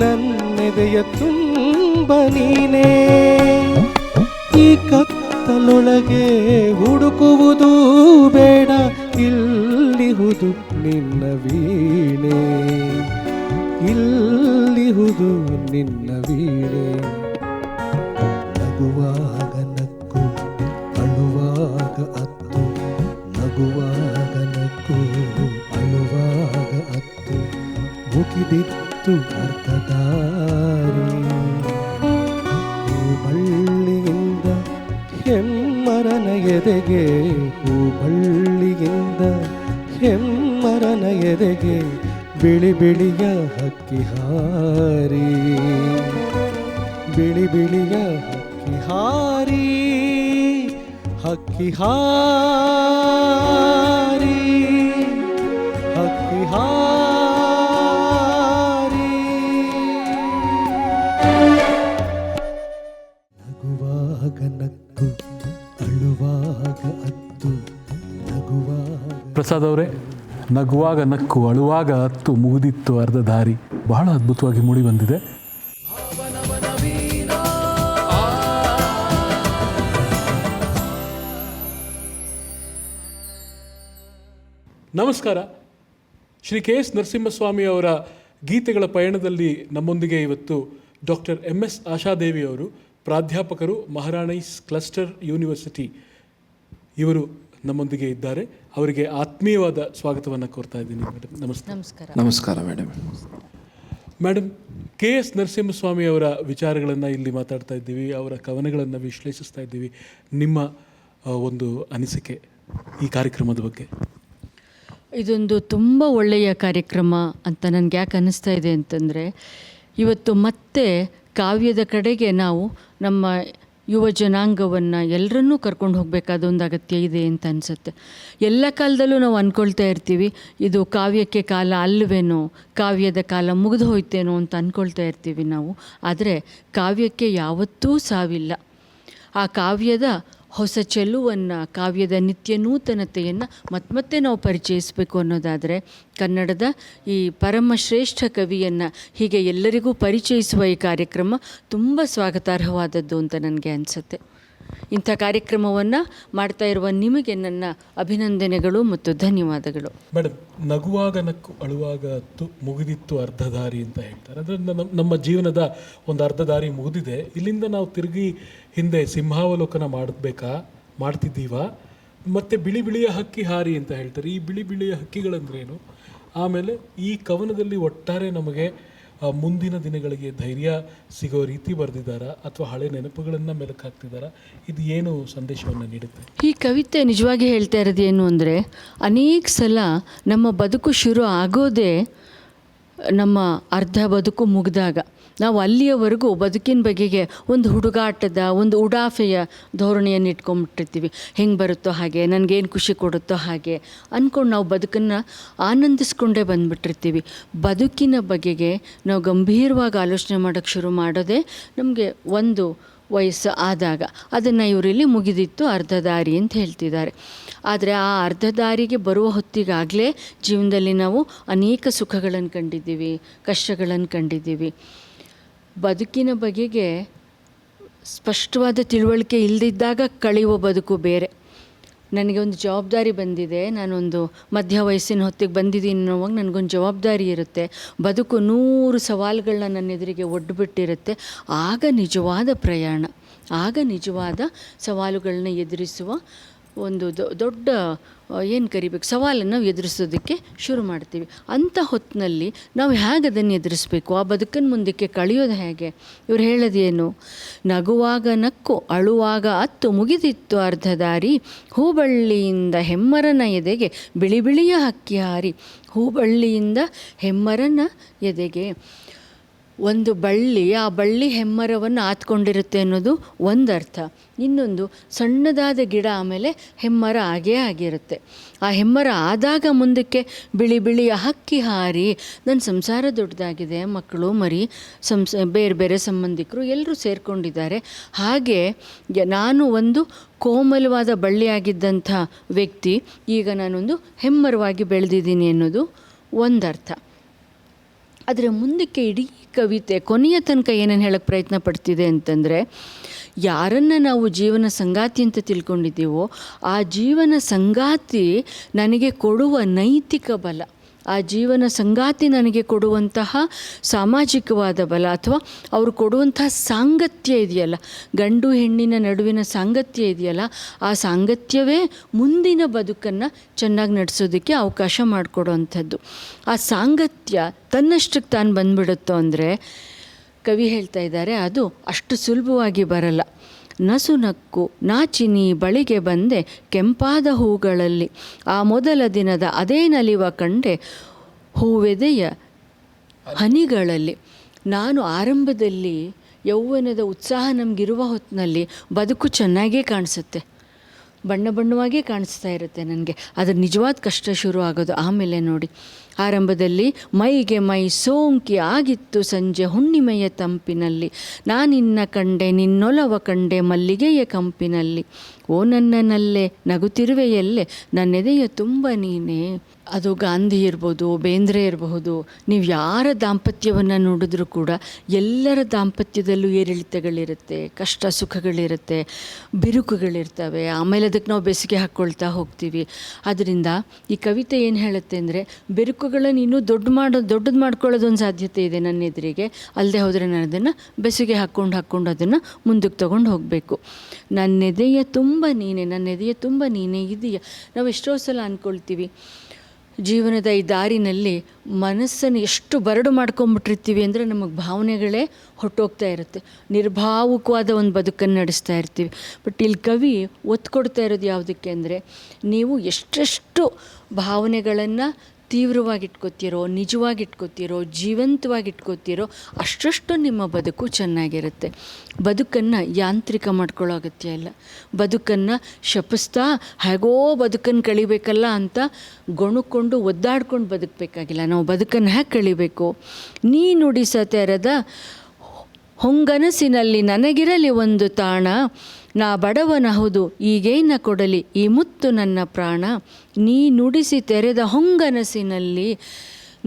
ನನ್ನೆದೆಯ ತುಂಬ ನೀನೇ ಈ ಕತ್ತಲೊಳಗೆ ಹುಡುಕುವುದು ಬೇಡ ಇಲ್ಲಿಹುದು ನಿನ್ನ ವೀಣೆ ಇಲ್ಲಿಹುದು ನಿನ್ನ ವೀಣೆ ನಗುವಾಗ ನಕ್ಕು ಅಳುವಾಗ ಅತ್ತು ನಗುವಾಗ ನಕ್ಕು ಅಳುವಾಗ ಅತ್ತು ಮುಗಿದಿತ್ತು ಅರ್ಧ ದಾರಿ ಹೂಬಳ್ಳಿಯಿಂದ ಹೆಮ್ಮರನ ಎದೆಗೆ ಹೂಬಳ್ಳಿಯಿಂದ ಹೆಮ್ಮರನ ಎದೆಗೆ ಬಿಳಿ ಬಿಳಿಯ ಹಕ್ಕಿ ಹಾರಿ ಬಿಳಿ ಬಿಳಿಯ ಹಕ್ಕಿ ಹಾರಿ ಹಕ್ಕಿ ಹಾರಿ ಹಕ್ಕಿ ಹಾರಿ ನಗುವಾಗ ನಕ್ಕು ಅಳುವಾಗ ಅತ್ತು ನಗುವಾಗ ಪ್ರಸಾದ್ ಅವರೇ, ನಗುವಾಗ ನಕ್ಕು ಅಳುವಾಗ ಹತ್ತು ಮುಗಿದಿತ್ತು ಅರ್ಧ ದಾರಿ ಬಹಳ ಅದ್ಭುತವಾಗಿ ಮೂಡಿ ಬಂದಿದೆ. ನಮಸ್ಕಾರ. ಶ್ರೀ ಕೆ ಎಸ್ ನರಸಿಂಹಸ್ವಾಮಿ ಅವರ ಗೀತೆಗಳ ಪಯಣದಲ್ಲಿ ನಮ್ಮೊಂದಿಗೆ ಇವತ್ತು ಡಾಕ್ಟರ್ MS ಆಶಾದೇವಿ ಅವರು, ಪ್ರಾಧ್ಯಾಪಕರು, ಮಹಾರಾಣೀಸ್ ಕ್ಲಸ್ಟರ್ ಯೂನಿವರ್ಸಿಟಿ, ಇವರು ನಮ್ಮೊಂದಿಗೆ ಇದ್ದಾರೆ. ಅವರಿಗೆ ಆತ್ಮೀಯವಾದ ಸ್ವಾಗತವನ್ನು ಕೋರ್ತಾ ಇದ್ದೀನಿ. ಮೇಡಮ್ ನಮಸ್ತೆ. ನಮಸ್ಕಾರ ಮೇಡಮ್. ಮೇಡಮ್, ಕೆ ಎಸ್ ನರಸಿಂಹಸ್ವಾಮಿ ಅವರ ವಿಚಾರಗಳನ್ನು ಇಲ್ಲಿ ಮಾತಾಡ್ತಾ ಇದ್ದೀವಿ, ಅವರ ಕವನಗಳನ್ನು ವಿಶ್ಲೇಷಿಸ್ತಾ ಇದ್ದೀವಿ. ನಿಮ್ಮ ಒಂದು ಅನಿಸಿಕೆ ಈ ಕಾರ್ಯಕ್ರಮದ ಬಗ್ಗೆ? ಇದೊಂದು ತುಂಬ ಒಳ್ಳೆಯ ಕಾರ್ಯಕ್ರಮ ಅಂತ ನನಗೆ ಯಾಕೆ ಅನ್ನಿಸ್ತಾ ಇದೆ ಅಂತಂದರೆ, ಇವತ್ತು ಮತ್ತೆ ಕಾವ್ಯದ ಕಡೆಗೆ ನಾವು ನಮ್ಮ ಯುವ ಜನಾಂಗವನ್ನು ಎಲ್ಲರನ್ನೂ ಕರ್ಕೊಂಡು ಹೋಗಬೇಕಾದ ಒಂದು ಅಗತ್ಯ ಇದೆ ಅಂತ ಅನಿಸುತ್ತೆ. ಎಲ್ಲ ಕಾಲದಲ್ಲೂ ನಾವು ಅಂದ್ಕೊಳ್ತಾ ಇರ್ತೀವಿ, ಇದು ಕಾವ್ಯಕ್ಕೆ ಕಾಲ ಅಲ್ವೇನೋ, ಕಾವ್ಯದ ಕಾಲ ಮುಗಿದು ಹೋಯ್ತೇನೋ ಅಂತ ಅಂದ್ಕೊಳ್ತಾ ಇರ್ತೀವಿ ನಾವು. ಆದರೆ ಕಾವ್ಯಕ್ಕೆ ಯಾವತ್ತೂ ಸಾವಿಲ್ಲ. ಆ ಕಾವ್ಯದ ಹೊಸ ಚೆಲುವನ್ನು, ಕಾವ್ಯದ ನಿತ್ಯ ನೂತನತೆಯನ್ನು ಮತ್ತೆ ನಾವು ಪರಿಚಯಿಸಬೇಕು ಅನ್ನೋದಾದರೆ, ಕನ್ನಡದ ಈ ಪರಮಶ್ರೇಷ್ಠ ಕವಿಯನ್ನು ಹೀಗೆ ಎಲ್ಲರಿಗೂ ಪರಿಚಯಿಸುವ ಈ ಕಾರ್ಯಕ್ರಮ ತುಂಬ ಸ್ವಾಗತಾರ್ಹವಾದದ್ದು ಅಂತ ನನಗೆ ಅನಿಸುತ್ತೆ. ಇಂಥ ಕಾರ್ಯಕ್ರಮವನ್ನು ಮಾಡ್ತಾ ಇರುವ ನಿಮಗೆ ನನ್ನ ಅಭಿನಂದನೆಗಳು ಮತ್ತು ಧನ್ಯವಾದಗಳು. ಮೇಡಮ್, ನಗುವಾಗ ನಕ್ಕು ಅಳುವಾಗ ಹತ್ತು ಮುಗಿದಿತ್ತು ಅರ್ಧ ದಾರಿ ಅಂತ ಹೇಳ್ತಾರೆ. ಅಂದರೆ ನಮ್ಮ ಜೀವನದ ಒಂದು ಅರ್ಧ ದಾರಿ ಮುಗಿದಿದೆ, ಇಲ್ಲಿಂದ ನಾವು ತಿರುಗಿ ಹಿಂದೆ ಸಿಂಹಾವಲೋಕನ ಮಾಡ್ತಿದ್ದೀವ. ಮತ್ತು ಬಿಳಿ ಬಿಳಿಯ ಹಕ್ಕಿ ಹಾರಿ ಅಂತ ಹೇಳ್ತಾರೆ. ಈ ಬಿಳಿ ಬಿಳಿಯ ಹಕ್ಕಿಗಳಂದ್ರೇನು? ಆಮೇಲೆ ಈ ಕವನದಲ್ಲಿ ಒಟ್ಟಾರೆ ನಮಗೆ ಮುಂದಿನ ದಿನಗಳಿಗೆ ಧೈರ್ಯ ಸಿಗೋ ರೀತಿ ಬರೆದಿದ್ದಾರಾ ಅಥವಾ ಹಳೆ ನೆನಪುಗಳನ್ನು ಮೆಲುಕು ಹಾಕ್ತಿದ್ದಾರಾ? ಇದು ಏನು ಸಂದೇಶವನ್ನು ನೀಡುತ್ತೆ? ಈ ಕವಿತೆ ನಿಜವಾಗಿ ಹೇಳ್ತಾ ಇರೋದು ಏನು ಅಂದರೆ, ಅನೇಕ ಸಲ ನಮ್ಮ ಬದುಕು ಶುರು ಆಗೋದೇ ನಮ್ಮ ಅರ್ಧ ಬದುಕು ಮುಗಿದಾಗ. ನಾವು ಅಲ್ಲಿಯವರೆಗೂ ಬದುಕಿನ ಬಗೆಗೆ ಒಂದು ಹುಡುಗಾಟದ ಒಂದು ಉಡಾಫೆಯ ಧೋರಣೆಯನ್ನು ಇಟ್ಕೊಂಡ್ಬಿಟ್ಟಿರ್ತೀವಿ. ಹೆಂಗೆ ಬರುತ್ತೋ ಹಾಗೆ, ನನಗೇನು ಖುಷಿ ಕೊಡುತ್ತೋ ಹಾಗೆ ಅಂದ್ಕೊಂಡು ನಾವು ಬದುಕನ್ನು ಆನಂದಿಸ್ಕೊಂಡೇ ಬಂದುಬಿಟ್ಟಿರ್ತೀವಿ. ಬದುಕಿನ ಬಗೆಗೆ ನಾವು ಗಂಭೀರವಾಗಿ ಆಲೋಚನೆ ಮಾಡೋಕ್ಕೆ ಶುರು ಮಾಡೋದೇ ನಮಗೆ ಒಂದು ವಯಸ್ಸು ಆದಾಗ. ಅದನ್ನು ಇವರಲ್ಲಿ ಮುಗಿದಿತ್ತು ಅರ್ಧ ದಾರಿ ಅಂತ ಹೇಳ್ತಿದ್ದಾರೆ. ಆದರೆ ಆ ಅರ್ಧ ದಾರಿಗೆ ಬರುವ ಹೊತ್ತಿಗಾಗಲೇ ಜೀವನದಲ್ಲಿ ನಾವು ಅನೇಕ ಸುಖಗಳನ್ನು ಕಂಡಿದ್ದೀವಿ, ಕಷ್ಟಗಳನ್ನು ಕಂಡಿದ್ದೀವಿ. ಬದುಕಿನ ಬಗೆಗೆ ಸ್ಪಷ್ಟವಾದ ತಿಳುವಳಿಕೆ ಇಲ್ಲದಿದ್ದಾಗ ಕಳೆಯುವ ಬದುಕು ಬೇರೆ. ನನಗೆ ಒಂದು ಜವಾಬ್ದಾರಿ ಬಂದಿದೆ, ನಾನೊಂದು ಮಧ್ಯ ವಯಸ್ಸಿನ ಹೊತ್ತಿಗೆ ಬಂದಿದ್ದೀನಿ ಅನ್ನೋವಾಗ ನನಗೊಂದು ಜವಾಬ್ದಾರಿ ಇರುತ್ತೆ. ಬದುಕು 100 ಸವಾಲುಗಳನ್ನ ನನ್ನ ಎದುರಿಗೆ ಒಡ್ಡುಬಿಟ್ಟಿರುತ್ತೆ. ಆಗ ನಿಜವಾದ ಪ್ರಯಾಣ, ಆಗ ನಿಜವಾದ ಸವಾಲುಗಳನ್ನ ಎದುರಿಸುವ ಒಂದು ದೊಡ್ಡ ಏನು ಕರಿಬೇಕು ಸವಾಲನ್ನು ನಾವು ಎದುರಿಸೋದಕ್ಕೆ ಶುರು ಮಾಡ್ತೀವಿ. ಅಂಥ ಹೊತ್ತಿನಲ್ಲಿ ನಾವು ಹೇಗೆ ಅದನ್ನು ಎದುರಿಸಬೇಕು, ಆ ಬದುಕನ್ನು ಮುಂದಕ್ಕೆ ಕಳೆಯೋದು ಹೇಗೆ? ಇವ್ರು ಹೇಳೋದೇನು? ನಗುವಾಗ ನಕ್ಕು ಅಳುವಾಗ ಅತ್ತು ಮುಗಿದಿತ್ತು ಅರ್ಧ ದಾರಿ, ಹೂಬಳ್ಳಿಯಿಂದ ಹೆಮ್ಮರನ ಎದೆಗೆ ಬಿಳಿ ಬಿಳಿಯ ಹಕ್ಕಿ ಹಾರಿ. ಹೂಬಳ್ಳಿಯಿಂದ ಹೆಮ್ಮರನ ಎದೆಗೆ ಒಂದು ಬಳ್ಳಿ, ಆ ಬಳ್ಳಿ ಹೆಮ್ಮರವನ್ನು ಆತ್ಕೊಂಡಿರುತ್ತೆ ಅನ್ನೋದು ಒಂದರ್ಥ. ಇನ್ನೊಂದು ಸಣ್ಣದಾದ ಗಿಡ ಆಮೇಲೆ ಹೆಮ್ಮರ ಆಗೇ ಆಗಿರುತ್ತೆ. ಆ ಹೆಮ್ಮರ ಆದಾಗ ಮುಂದಕ್ಕೆ ಬಿಳಿ ಬಿಳಿಯ ಹಕ್ಕಿ ಹಾರಿ. ನನ್ನ ಸಂಸಾರ ದೊಡ್ಡದಾಗಿದೆ, ಮಕ್ಕಳು ಮರಿ ಬೇರೆ ಬೇರೆ ಸಂಬಂಧಿಕರು ಎಲ್ಲರೂ ಸೇರಿಕೊಂಡಿದ್ದಾರೆ. ಹಾಗೆ ನಾನು ಒಂದು ಕೋಮಲವಾದ ಬಳ್ಳಿಯಾಗಿದ್ದಂಥ ವ್ಯಕ್ತಿ ಈಗ ನಾನೊಂದು ಹೆಮ್ಮರವಾಗಿ ಬೆಳೆದಿದ್ದೀನಿ ಅನ್ನೋದು ಒಂದರ್ಥ. ಆದರೆ ಮುಂದಕ್ಕೆ ಇಡೀ ಕವಿತೆ ಕೊನೆಯ ತನಕ ಏನೇನು ಹೇಳೋಕ್ಕೆ ಪ್ರಯತ್ನ ಪಡ್ತಿದೆ ಅಂತಂದರೆ, ಯಾರನ್ನು ನಾವು ಜೀವನ ಸಂಗಾತಿ ಅಂತ ತಿಳ್ಕೊಂಡಿದ್ದೀವೋ ಆ ಜೀವನ ಸಂಗಾತಿ ನನಗೆ ಕೊಡುವ ನೈತಿಕ ಬಲ, ಆ ಜೀವನ ಸಂಗಾತಿ ನನಗೆ ಕೊಡುವಂತಹ ಸಾಮಾಜಿಕವಾದ ಬಲ, ಅಥವಾ ಅವರು ಕೊಡುವಂತಹ ಸಾಂಗತ್ಯ ಇದೆಯಲ್ಲ, ಗಂಡು ಹೆಣ್ಣಿನ ನಡುವಿನ ಸಾಂಗತ್ಯ ಇದೆಯಲ್ಲ, ಆ ಸಾಂಗತ್ಯವೇ ಮುಂದಿನ ಬದುಕನ್ನು ಚೆನ್ನಾಗಿ ನಡೆಸೋದಕ್ಕೆ ಅವಕಾಶ ಮಾಡಿಕೊಡುವಂಥದ್ದು. ಆ ಸಾಂಗತ್ಯ ತನ್ನಷ್ಟಕ್ಕೆ ತಾನು ಬಂದುಬಿಡುತ್ತೋ ಅಂದರೆ, ಕವಿ ಹೇಳ್ತಾ ಇದ್ದಾರೆ, ಅದು ಅಷ್ಟು ಸುಲಭವಾಗಿ ಬರಲ್ಲ. ನಸು ನಕ್ಕು ನಾಚಿನಿ ಬಳಿಗೆ ಬಂದೆ ಕೆಂಪಾದ ಹೂಗಳಲ್ಲಿ, ಆ ಮೊದಲ ದಿನದ ಅದೇ ನಲಿವ ಕಂಡೆ ಹೂವೆದೆಯ ಹನಿಗಳಲ್ಲಿ. ನಾನು ಆರಂಭದಲ್ಲಿ ಯೌವನದ ಉತ್ಸಾಹ ನಮಗಿರುವ ಹೊತ್ತಿನಲ್ಲಿ ಬದುಕು ಚೆನ್ನಾಗೇ ಕಾಣಿಸುತ್ತೆ, ಬಣ್ಣ ಬಣ್ಣವಾಗೇ ಕಾಣಿಸ್ತಾ ಇರುತ್ತೆ ನನಗೆ. ಅದರ ನಿಜವಾದ ಕಷ್ಟ ಶುರು ಆಗೋದು ಆಮೇಲೆ ನೋಡಿ. ಆರಂಭದಲ್ಲಿ ಮೈಗೆ ಮೈ ಸೋಂಕಿ ಆಗಿತ್ತು ಸಂಜೆ ಹುಣ್ಣಿಮೆಯ ತಂಪಿನಲ್ಲಿ, ನಾನಿನ್ನ ಕಂಡೆ ನಿನ್ನೊಲವ ಕಂಡೆ ಮಲ್ಲಿಗೆಯ ಕಂಪಿನಲ್ಲಿ, ಓ ನನ್ನನಲ್ಲೇ ನಗುತ್ತಿರುವೆಯಲ್ಲೇ ನನ್ನೆದೆಯ ತುಂಬ ನೀನೇ. ಅದು ಗಾಂಧಿ ಇರ್ಬೋದು, ಬೇಂದ್ರೆ ಇರಬಹುದು, ನೀವು ಯಾರ ದಾಂಪತ್ಯವನ್ನು ನೋಡಿದ್ರೂ ಕೂಡ ಎಲ್ಲರ ದಾಂಪತ್ಯದಲ್ಲೂ ಏರಿಳಿತಗಳಿರುತ್ತೆ, ಕಷ್ಟ ಸುಖಗಳಿರುತ್ತೆ, ಬಿರುಕುಗಳಿರ್ತವೆ. ಆಮೇಲೆ ಅದಕ್ಕೆ ನಾವು ಬೆಸುಗೆ ಹಾಕ್ಕೊಳ್ತಾ ಹೋಗ್ತೀವಿ. ಅದರಿಂದ ಈ ಕವಿತೆ ಏನು ಹೇಳುತ್ತೆ ಅಂದರೆ, ಬೆರುಕುಗಳನ್ನು ಇನ್ನೂ ದೊಡ್ಡದು ಮಾಡ್ಕೊಳ್ಳೋದೊಂದು ಸಾಧ್ಯತೆ ಇದೆ ನನ್ನ ಎದುರಿಗೆ. ಅಲ್ಲದೆ ಹೋದರೆ ನಾನು ಅದನ್ನು ಬೆಸುಗೆ ಹಾಕ್ಕೊಂಡು ಅದನ್ನು ಮುಂದಕ್ಕೆ ತೊಗೊಂಡು ಹೋಗಬೇಕು. ನನ್ನೆದೆಯ ತುಂಬ ನೀನೆ, ನನ್ನೆದೆಯ ತುಂಬ ನೀನೆ ಇದೆಯಾ. ನಾವು ಎಷ್ಟೋ ಸಲ ಅಂದ್ಕೊಳ್ತೀವಿ, ಜೀವನದ ಈ ದಾರಿನಲ್ಲಿ ಮನಸ್ಸನ್ನು ಎಷ್ಟು ಬರಡು ಮಾಡ್ಕೊಂಬಿಟ್ಟಿರ್ತೀವಿ ಅಂದರೆ ನಮಗೆ ಭಾವನೆಗಳೇ ಹೊಟ್ಟೋಗ್ತಾ ಇರುತ್ತೆ, ನಿರ್ಭಾವುಕವಾದ ಒಂದು ಬದುಕನ್ನು ನಡೆಸ್ತಾ ಇರ್ತೀವಿ. ಬಟ್ ಇಲ್ಲಿ ಕವಿ ಒತ್ತು ಕೊಡ್ತಾ ಇರೋದು ಯಾವುದಕ್ಕೆ ಅಂದರೆ, ನೀವು ಎಷ್ಟೆಷ್ಟು ಭಾವನೆಗಳನ್ನು ತೀವ್ರವಾಗಿಟ್ಕೋತೀರೋ, ನಿಜವಾಗಿಟ್ಕೋತೀರೋ, ಜೀವಂತವಾಗಿಟ್ಕೋತೀರೋ ಅಷ್ಟಷ್ಟು ನಿಮ್ಮ ಬದುಕು ಚೆನ್ನಾಗಿರುತ್ತೆ. ಬದುಕನ್ನು ಯಾಂತ್ರಿಕ ಮಾಡ್ಕೊಳ್ಳೋ ಅಗತ್ಯ ಇಲ್ಲ. ಬದುಕನ್ನು ಶಪಿಸ್ತಾ ಹೇಗೋ ಬದುಕನ್ನು ಕಳಿಬೇಕಲ್ಲ ಅಂತ ಗೊಣುಕೊಂಡು ಒದ್ದಾಡ್ಕೊಂಡು ಬದುಕಬೇಕಾಗಿಲ್ಲ. ನಾವು ಬದುಕನ್ನು ಹೇಗೆ ಕಳಿಬೇಕು? ನೀ ನುಡಿಸ ತೆರೆದ ಹೊಂಗನಸಿನಲ್ಲಿ ನನಗಿರಲಿ ಒಂದು ತಾಣ, ನಾ ಬಡವನಹುದು ಈಗೇನ ಕೊಡಲಿ ಈ ಮುತ್ತು ನನ್ನ ಪ್ರಾಣ. ನೀ ನುಡಿಸಿ ತೆರೆದ ಹೊಂಗನಸಿನಲ್ಲಿ.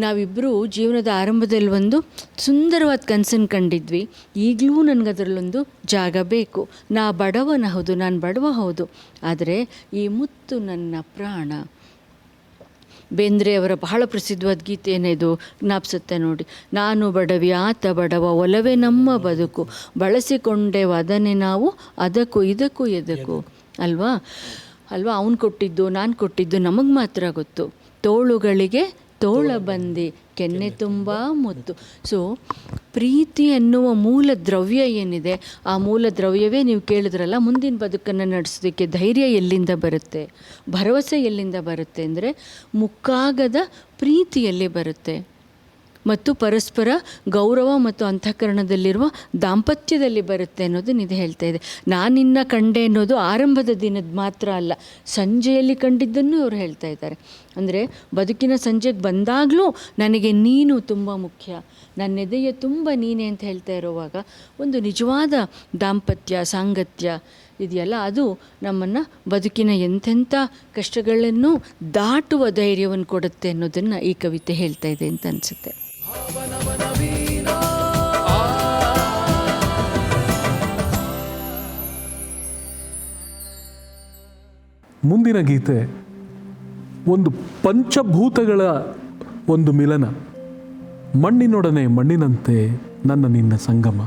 ನಾವಿಬ್ಬರೂ ಜೀವನದ ಆರಂಭದಲ್ಲಿ ಒಂದು ಸುಂದರವಾದ ಕನಸನ್ನು ಕಂಡಿದ್ವಿ. ಈಗಲೂ ನನಗದರಲ್ಲೊಂದು ಜಾಗ ಬೇಕು. ನಾ ಬಡವನಹುದು, ನಾನು ಬಡವ ಹೌದು, ಆದರೆ ಈ ಮುತ್ತು ನನ್ನ ಪ್ರಾಣ. ಬೇಂದ್ರೆ ಅವರ ಬಹಳ ಪ್ರಸಿದ್ಧವಾದ ಗೀತೆ ಏನಿದು ಜ್ಞಾಪಿಸುತ್ತೆ ನೋಡಿ. ನಾನು ಬಡವಿ ಆತ ಬಡವ ಒಲವೇ ನಮ್ಮ ಬದುಕು, ಬಳಸಿಕೊಂಡೆವು ಅದನ್ನೇ ನಾವು ಅದಕ್ಕೂ ಇದಕ್ಕೂ ಎದಕ್ಕೂ. ಅಲ್ವಾ ಅವನು ಕೊಟ್ಟಿದ್ದು ನಾನು ಕೊಟ್ಟಿದ್ದು ನಮಗೆ ಮಾತ್ರ ಗೊತ್ತು. ತೋಳುಗಳಿಗೆ ತೋಳ ಬಂದಿ ಕೆನ್ನೆ ತುಂಬ ಮುತ್ತು. ಸೊ ಪ್ರೀತಿ ಎನ್ನುವ ಮೂಲ ದ್ರವ್ಯ ಏನಿದೆ, ಆ ಮೂಲ ದ್ರವ್ಯವೇ ನೀವು ಕೇಳಿದ್ರಲ್ಲ, ಮುಂದಿನ ಬದುಕನ್ನು ನಡೆಸೋದಕ್ಕೆ ಧೈರ್ಯ ಎಲ್ಲಿಂದ ಬರುತ್ತೆ, ಭರವಸೆ ಎಲ್ಲಿಂದ ಬರುತ್ತೆ ಅಂದರೆ ಮುಕ್ಕಾಗದ ಪ್ರೀತಿಯಲ್ಲಿ ಬರುತ್ತೆ. ಮತ್ತು ಪರಸ್ಪರ ಗೌರವ ಮತ್ತು ಅಂತಃಕರಣದಲ್ಲಿರುವ ದಾಂಪತ್ಯದಲ್ಲಿ ಬರುತ್ತೆ ಅನ್ನೋದನ್ನ ಇದು ಹೇಳ್ತಾ ಇದೆ. ನಾನಿನ್ನ ಕಂಡೆ ಅನ್ನೋದು ಆರಂಭದ ದಿನದ ಮಾತ್ರ ಅಲ್ಲ, ಸಂಜೆಯಲ್ಲಿ ಕಂಡಿದ್ದನ್ನು ಇವರು ಹೇಳ್ತಾ ಇದ್ದಾರೆ. ಅಂದರೆ ಬದುಕಿನ ಸಂಜೆಗೆ ಬಂದಾಗಲೂ ನನಗೆ ನೀನು ತುಂಬ ಮುಖ್ಯ, ನನ್ನ ಎದೆಯ ತುಂಬ ನೀನೆ ಅಂತ ಹೇಳ್ತಾ ಇರುವಾಗ ಒಂದು ನಿಜವಾದ ದಾಂಪತ್ಯ ಸಾಂಗತ್ಯ ಇದೆಯಲ್ಲ, ಅದು ನಮ್ಮನ್ನು ಬದುಕಿನ ಎಂಥೆಂಥ ಕಷ್ಟಗಳನ್ನು ದಾಟುವ ಧೈರ್ಯವನ್ನು ಕೊಡುತ್ತೆ ಅನ್ನೋದನ್ನು ಈ ಕವಿತೆ ಹೇಳ್ತಾ ಇದೆ ಅಂತ ಅನಿಸುತ್ತೆ. ಮುಂದಿನ ಗೀತೆ ಒಂದು ಪಂಚಭೂತಗಳ ಒಂದು ಮಿಲನ. ಮಣ್ಣಿನೊಡನೆ ಮಣ್ಣಿನಂತೆ ನನ್ನ ನಿನ್ನ ಸಂಗಮ,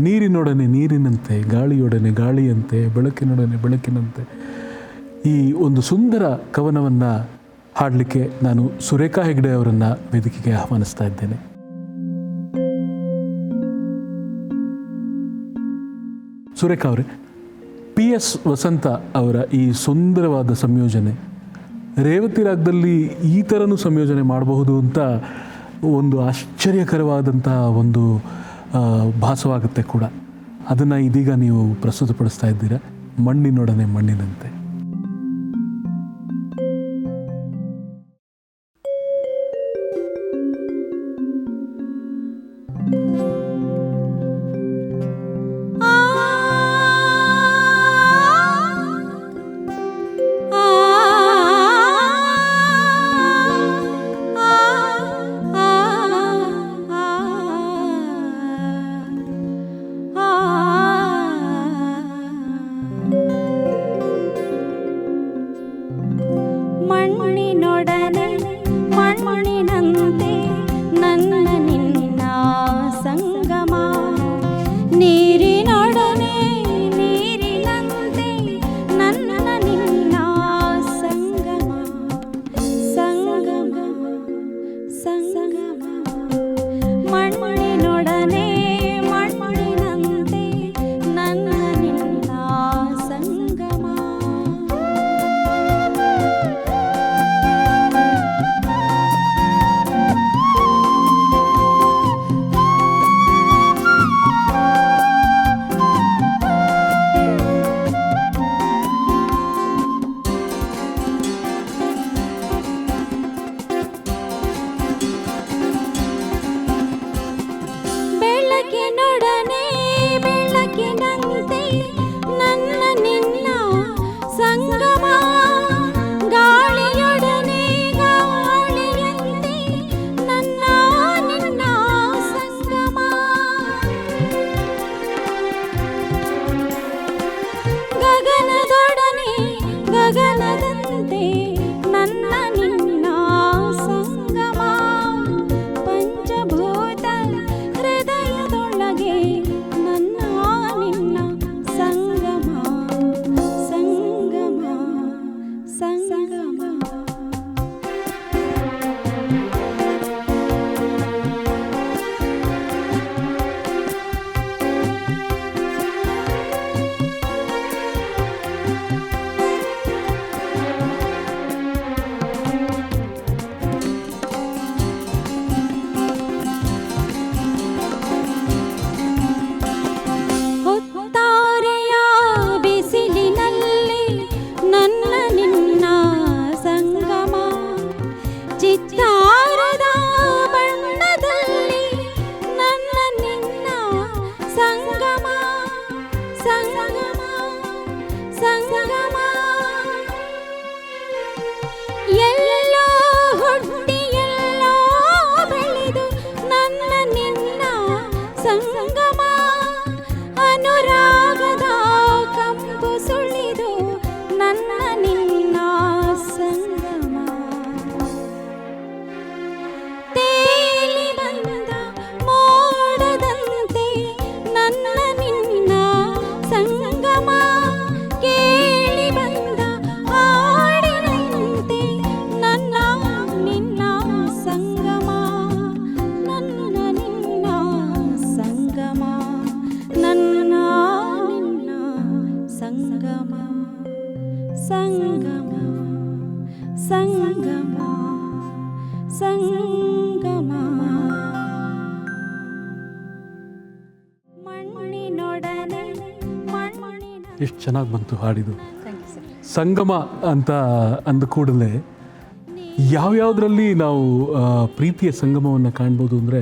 ನೀರಿನೊಡನೆ ನೀರಿನಂತೆ, ಗಾಳಿಯೊಡನೆ ಗಾಳಿಯಂತೆ, ಬೆಳಕಿನೊಡನೆ ಬೆಳಕಿನಂತೆ. ಈ ಒಂದು ಸುಂದರ ಕವನವನ್ನು ಹಾಡಲಿಕ್ಕೆ ನಾನು ಸುರೇಖಾ ಹೆಗ್ಡೆ ಅವರನ್ನು ವೇದಿಕೆಗೆ ಆಹ್ವಾನಿಸ್ತಾ ಇದ್ದೇನೆ. ಸುರೇಖಾ ಅವರೇ, PS ವಸಂತ ಅವರ ಈ ಸುಂದರವಾದ ಸಂಯೋಜನೆ, ರೇವತಿ ರಾಗದಲ್ಲಿ ಈ ಥರನೂ ಸಂಯೋಜನೆ ಮಾಡಬಹುದು ಅಂತ ಒಂದು ಆಶ್ಚರ್ಯಕರವಾದಂಥ ಒಂದು ಭಾಸವಾಗುತ್ತೆ ಕೂಡ. ಅದನ್ನು ಇದೀಗ ನೀವು ಪ್ರಸ್ತುತಪಡಿಸ್ತಾ ಇದ್ದೀರಾ, ಮಣ್ಣಿನೊಡನೆ ಮಣ್ಣಿನಂತೆ. ಸಂಗಮ ಎಷ್ಟು ಚೆನ್ನಾಗಿ ಬಂತು ಹಾಡಿದು. ಸಂಗಮ ಅಂತ ಅಂದ ಕೂಡಲೇ ಯಾವ್ಯಾವುದರಲ್ಲಿ ನಾವು ಪ್ರೀತಿಯ ಸಂಗಮವನ್ನು ಕಾಣ್ಬೋದು ಅಂದರೆ,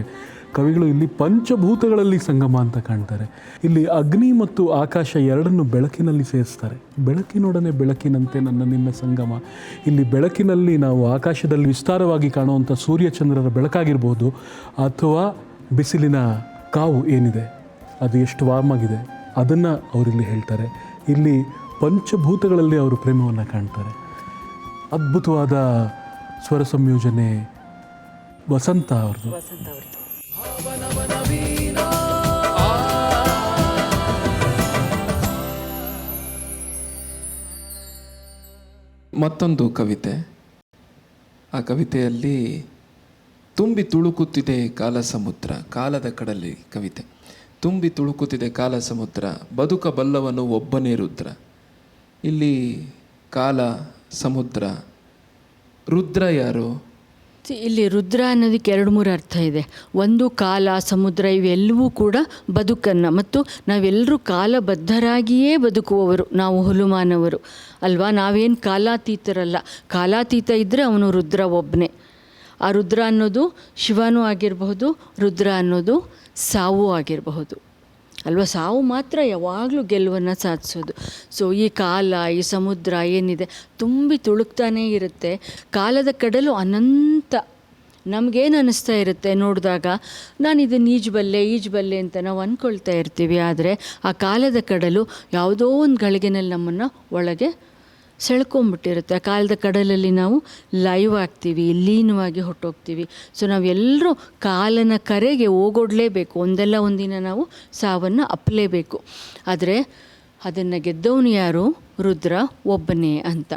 ಕವಿಗಳು ಇಲ್ಲಿ ಪಂಚಭೂತಗಳಲ್ಲಿ ಸಂಗಮ ಅಂತ ಕಾಣ್ತಾರೆ. ಇಲ್ಲಿ ಅಗ್ನಿ ಮತ್ತು ಆಕಾಶ ಎರಡನ್ನು ಬೆಳಕಿನಲ್ಲಿ ಸೇರಿಸ್ತಾರೆ. ಬೆಳಕಿನೊಡನೆ ಬೆಳಕಿನಂತೆ ನನ್ನ ನಿನ್ನ ಸಂಗಮ. ಇಲ್ಲಿ ಬೆಳಕಿನಲ್ಲಿ ನಾವು ಆಕಾಶದಲ್ಲಿ ವಿಸ್ತಾರವಾಗಿ ಕಾಣುವಂಥ ಸೂರ್ಯಚಂದ್ರರ ಬೆಳಕಾಗಿರ್ಬೋದು, ಅಥವಾ ಬಿಸಿಲಿನ ಕಾವು ಏನಿದೆ ಅದು ಎಷ್ಟು ವಾರ್ಮ್ ಆಗಿದೆ ಅದನ್ನು ಅವರಿಲ್ಲಿ ಹೇಳ್ತಾರೆ. ಇಲ್ಲಿ ಪಂಚಭೂತಗಳಲ್ಲಿ ಅವರು ಪ್ರೇಮವನ್ನು ಕಾಣ್ತಾರೆ. ಅದ್ಭುತವಾದ ಸ್ವರ ಸಂಯೋಜನೆ ವಸಂತ ಅವ್ರದ್ದು. ಮತ್ತೊಂದು ಕವಿತೆ. ಆ ಕವಿತೆಯಲ್ಲಿ ತುಂಬಿ ತುಳುಕುತ್ತಿದೆ ಕಾಲ ಸಮುದ್ರ, ಕಾಲದ ಕಡಲಿ ಕವಿತೆ. ತುಂಬಿ ತುಳುಕುತ್ತಿದೆ ಕಾಲ ಸಮುದ್ರ, ಬದುಕಬಲ್ಲವನು ಒಬ್ಬನೇ ರುದ್ರ. ಇಲ್ಲಿ ಕಾಲ, ಸಮುದ್ರ, ರುದ್ರ ಯಾರು? ಇಲ್ಲಿ ರುದ್ರ ಅನ್ನೋದಕ್ಕೆ 2-3 ಅರ್ಥ ಇದೆ. ಒಂದು, ಕಾಲ, ಸಮುದ್ರ ಇವೆಲ್ಲವೂ ಕೂಡ ಬದುಕನ್ನು, ಮತ್ತು ನಾವೆಲ್ಲರೂ ಕಾಲಬದ್ಧರಾಗಿಯೇ ಬದುಕುವವರು ನಾವು, ಹುಲುಮಾನವರು ಅಲ್ವಾ. ನಾವೇನು ಕಾಲಾತೀತರಲ್ಲ. ಕಾಲಾತೀತ ಇದ್ದರೆ ಅವನು ರುದ್ರ ಒಬ್ಬನೇ. ಆ ರುದ್ರ ಅನ್ನೋದು ಶಿವನೂ ಆಗಿರಬಹುದು, ರುದ್ರ ಅನ್ನೋದು ಸಾವು ಆಗಿರಬಹುದು ಅಲ್ವಾ. ಸಾವು ಮಾತ್ರ ಯಾವಾಗಲೂ ಗೆಲುವನ್ನು ಸಾಧಿಸೋದು. ಸೊ ಈ ಕಾಲ, ಈ ಸಮುದ್ರ ಏನಿದೆ ತುಂಬಿ ತುಳುಕ್ತಾನೇ ಇರುತ್ತೆ. ಕಾಲದ ಕಡಲು ಅನಂತ. ನಮಗೇನು ಅನ್ನಿಸ್ತಾ ಇರುತ್ತೆ ನೋಡಿದಾಗ, ನಾನು ಇದನ್ನು ಈಜಬಲ್ಲೆ ಅಂತ ನಾವು ಅಂದ್ಕೊಳ್ತಾ ಇರ್ತೀವಿ. ಆದರೆ ಆ ಕಾಲದ ಕಡಲು ಯಾವುದೋ ಒಂದು ಗಳಿಗೆನಲ್ಲಿ ನಮ್ಮನ್ನು ಒಳಗೆ ಸೆಳ್ಕೊಂಬಿಟ್ಟಿರುತ್ತೆ. ಆ ಕಾಲದ ಕಡಲಲ್ಲಿ ನಾವು ಲೈವ್ ಆಗ್ತೀವಿ, ಲೀನವಾಗಿ ಹೊಟ್ಟೋಗ್ತೀವಿ. ಸೊ ನಾವೆಲ್ಲರೂ ಕಾಲನ ಕರೆಗೆ ಹೋಗೊಡ್ಲೇಬೇಕು. ಒಂದಲ್ಲ ಒಂದಿನ ನಾವು ಸಾವನ್ನು ಅಪ್ಪಲೇಬೇಕು. ಆದರೆ ಅದನ್ನು ಗೆದ್ದವನು ಯಾರು? ರುದ್ರ ಒಬ್ಬನೇ ಅಂತ.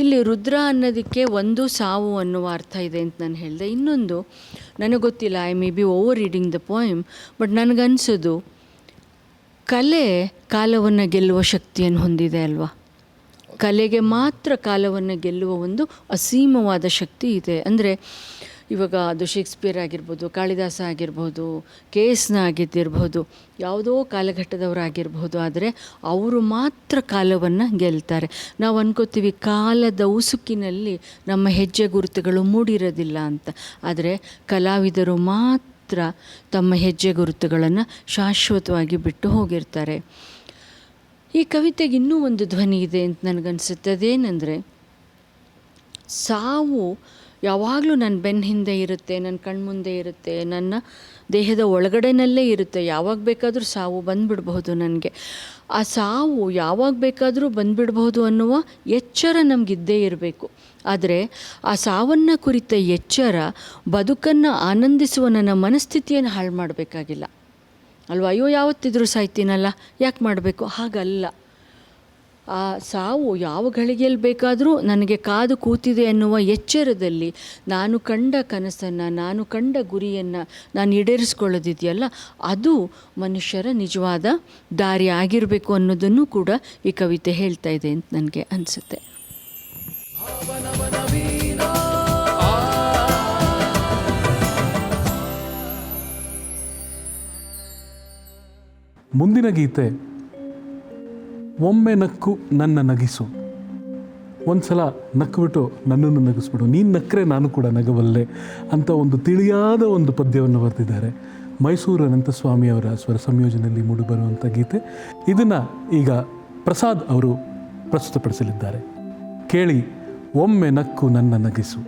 ಇಲ್ಲಿ ರುದ್ರ ಅನ್ನೋದಕ್ಕೆ ಒಂದು ಸಾವು ಅನ್ನುವ ಅರ್ಥ ಇದೆ ಅಂತ ನಾನು ಹೇಳಿದೆ. ಇನ್ನೊಂದು ನನಗೆ ಗೊತ್ತಿಲ್ಲ, I may be over reading the poem, but ನನಗನ್ಸೋದು ಕಲೆ ಕಾಲವನ್ನು ಗೆಲ್ಲುವ ಶಕ್ತಿಯನ್ನು ಹೊಂದಿದೆ ಅಲ್ವಾ. ಕಲೆಗೆ ಮಾತ್ರ ಕಾಲವನ್ನು ಗೆಲ್ಲುವ ಒಂದು ಅಸೀಮವಾದ ಶಕ್ತಿ ಇದೆ. ಅಂದರೆ ಇವಾಗ ಅದು ಶೇಕ್ಸ್ಪಿಯರ್ ಆಗಿರ್ಬೋದು, ಕಾಳಿದಾಸ ಆಗಿರ್ಬೋದು, KS ಆಗಿದ್ದಿರ್ಬೋದು, ಯಾವುದೋ ಕಾಲಘಟ್ಟದವರಾಗಿರ್ಬೋದು. ಆದರೆ ಅವರು ಮಾತ್ರ ಕಾಲವನ್ನು ಗೆಲ್ತಾರೆ. ನಾವು ಅನ್ಕೋತೀವಿ ಕಾಲದ ಉಸುಕಿನಲ್ಲಿ ನಮ್ಮ ಹೆಜ್ಜೆ ಗುರುತುಗಳು ಮೂಡಿರೋದಿಲ್ಲ ಅಂತ. ಆದರೆ ಕಲಾವಿದರು ಮಾತ್ರ ತಮ್ಮ ಹೆಜ್ಜೆ ಗುರುತುಗಳನ್ನು ಶಾಶ್ವತವಾಗಿ ಬಿಟ್ಟು ಹೋಗಿರ್ತಾರೆ. ಈ ಕವಿತೆಗೆ ಇನ್ನೂ ಒಂದು ಧ್ವನಿ ಇದೆ ಅಂತ ನನಗನ್ಸುತ್ತೆ. ಅದೇನೆಂದರೆ, ಸಾವು ಯಾವಾಗಲೂ ನನ್ನ ಬೆನ್ನ ಹಿಂದೆ ಇರುತ್ತೆ, ನನ್ನ ಕಣ್ಮುಂದೆ ಇರುತ್ತೆ, ನನ್ನ ದೇಹದ ಒಳಗಡೆನಲ್ಲೇ ಇರುತ್ತೆ. ಯಾವಾಗ ಬೇಕಾದರೂ ಸಾವು ಬಂದುಬಿಡ್ಬಹುದು ನನಗೆ. ಆ ಸಾವು ಯಾವಾಗ ಬೇಕಾದರೂ ಬಂದುಬಿಡ್ಬಹುದು ಅನ್ನುವ ಎಚ್ಚರ ನಮಗಿದ್ದೇ ಇರಬೇಕು. ಆದರೆ ಆ ಸಾವನ್ನು ಕುರಿತ ಎಚ್ಚರ ಬದುಕನ್ನು ಆನಂದಿಸುವ ನನ್ನ ಮನಸ್ಥಿತಿಯನ್ನು ಹಾಳು ಮಾಡಬೇಕಾಗಿಲ್ಲ ಅಲ್ವಾ. ಅಯ್ಯೋ ಯಾವತ್ತಿದ್ರೂ ಸಾಯ್ತೀನಲ್ಲ, ಯಾಕೆ ಮಾಡಬೇಕು? ಹಾಗಲ್ಲ. ಆ ಸಾವು ಯಾವ ಗಳಿಗೆಯಲ್ಲಿ ಬೇಕಾದರೂ ನನಗೆ ಕಾದು ಕೂತಿದೆ ಅನ್ನುವ ಎಚ್ಚರದಲ್ಲಿ ನಾನು ಕಂಡ ಕನಸನ್ನು, ನಾನು ಕಂಡ ಗುರಿಯನ್ನು ನಾನು ಈಡೇರಿಸ್ಕೊಳ್ಳೋದಿದೆಯಲ್ಲ, ಅದು ಮನುಷ್ಯರ ನಿಜವಾದ ದಾರಿ ಆಗಿರಬೇಕು ಅನ್ನೋದನ್ನು ಕೂಡ ಈ ಕವಿತೆ ಹೇಳ್ತಾ ಇದೆ ಅಂತ ನನಗೆ ಅನಿಸುತ್ತೆ. ಮುಂದಿನ ಗೀತೆ ಒಮ್ಮೆ ನಕ್ಕು ನನ್ನ ನಗಿಸು. ಒಂದು ಸಲ ನಕ್ಬಿಟ್ಟು ನನ್ನನ್ನು ನಗಿಸ್ಬಿಡು, ನೀನು ನಕ್ಕರೆ ನಾನು ಕೂಡ ನಗಬಲ್ಲೆ ಅಂತ ಒಂದು ತಿಳಿಯಾದ ಒಂದು ಪದ್ಯವನ್ನು ಬರೆದಿದ್ದಾರೆ. ಮೈಸೂರು ಅನಂತಸ್ವಾಮಿ ಅವರ ಸ್ವರ ಸಂಯೋಜನೆಯಲ್ಲಿ ಮೂಡಿಬರುವಂಥ ಗೀತೆ. ಇದನ್ನು ಈಗ ಪ್ರಸಾದ್ ಅವರು ಪ್ರಸ್ತುತಪಡಿಸಲಿದ್ದಾರೆ. ಕೇಳಿ, ಒಮ್ಮೆ ನಕ್ಕು ನನ್ನ ನಗಿಸು.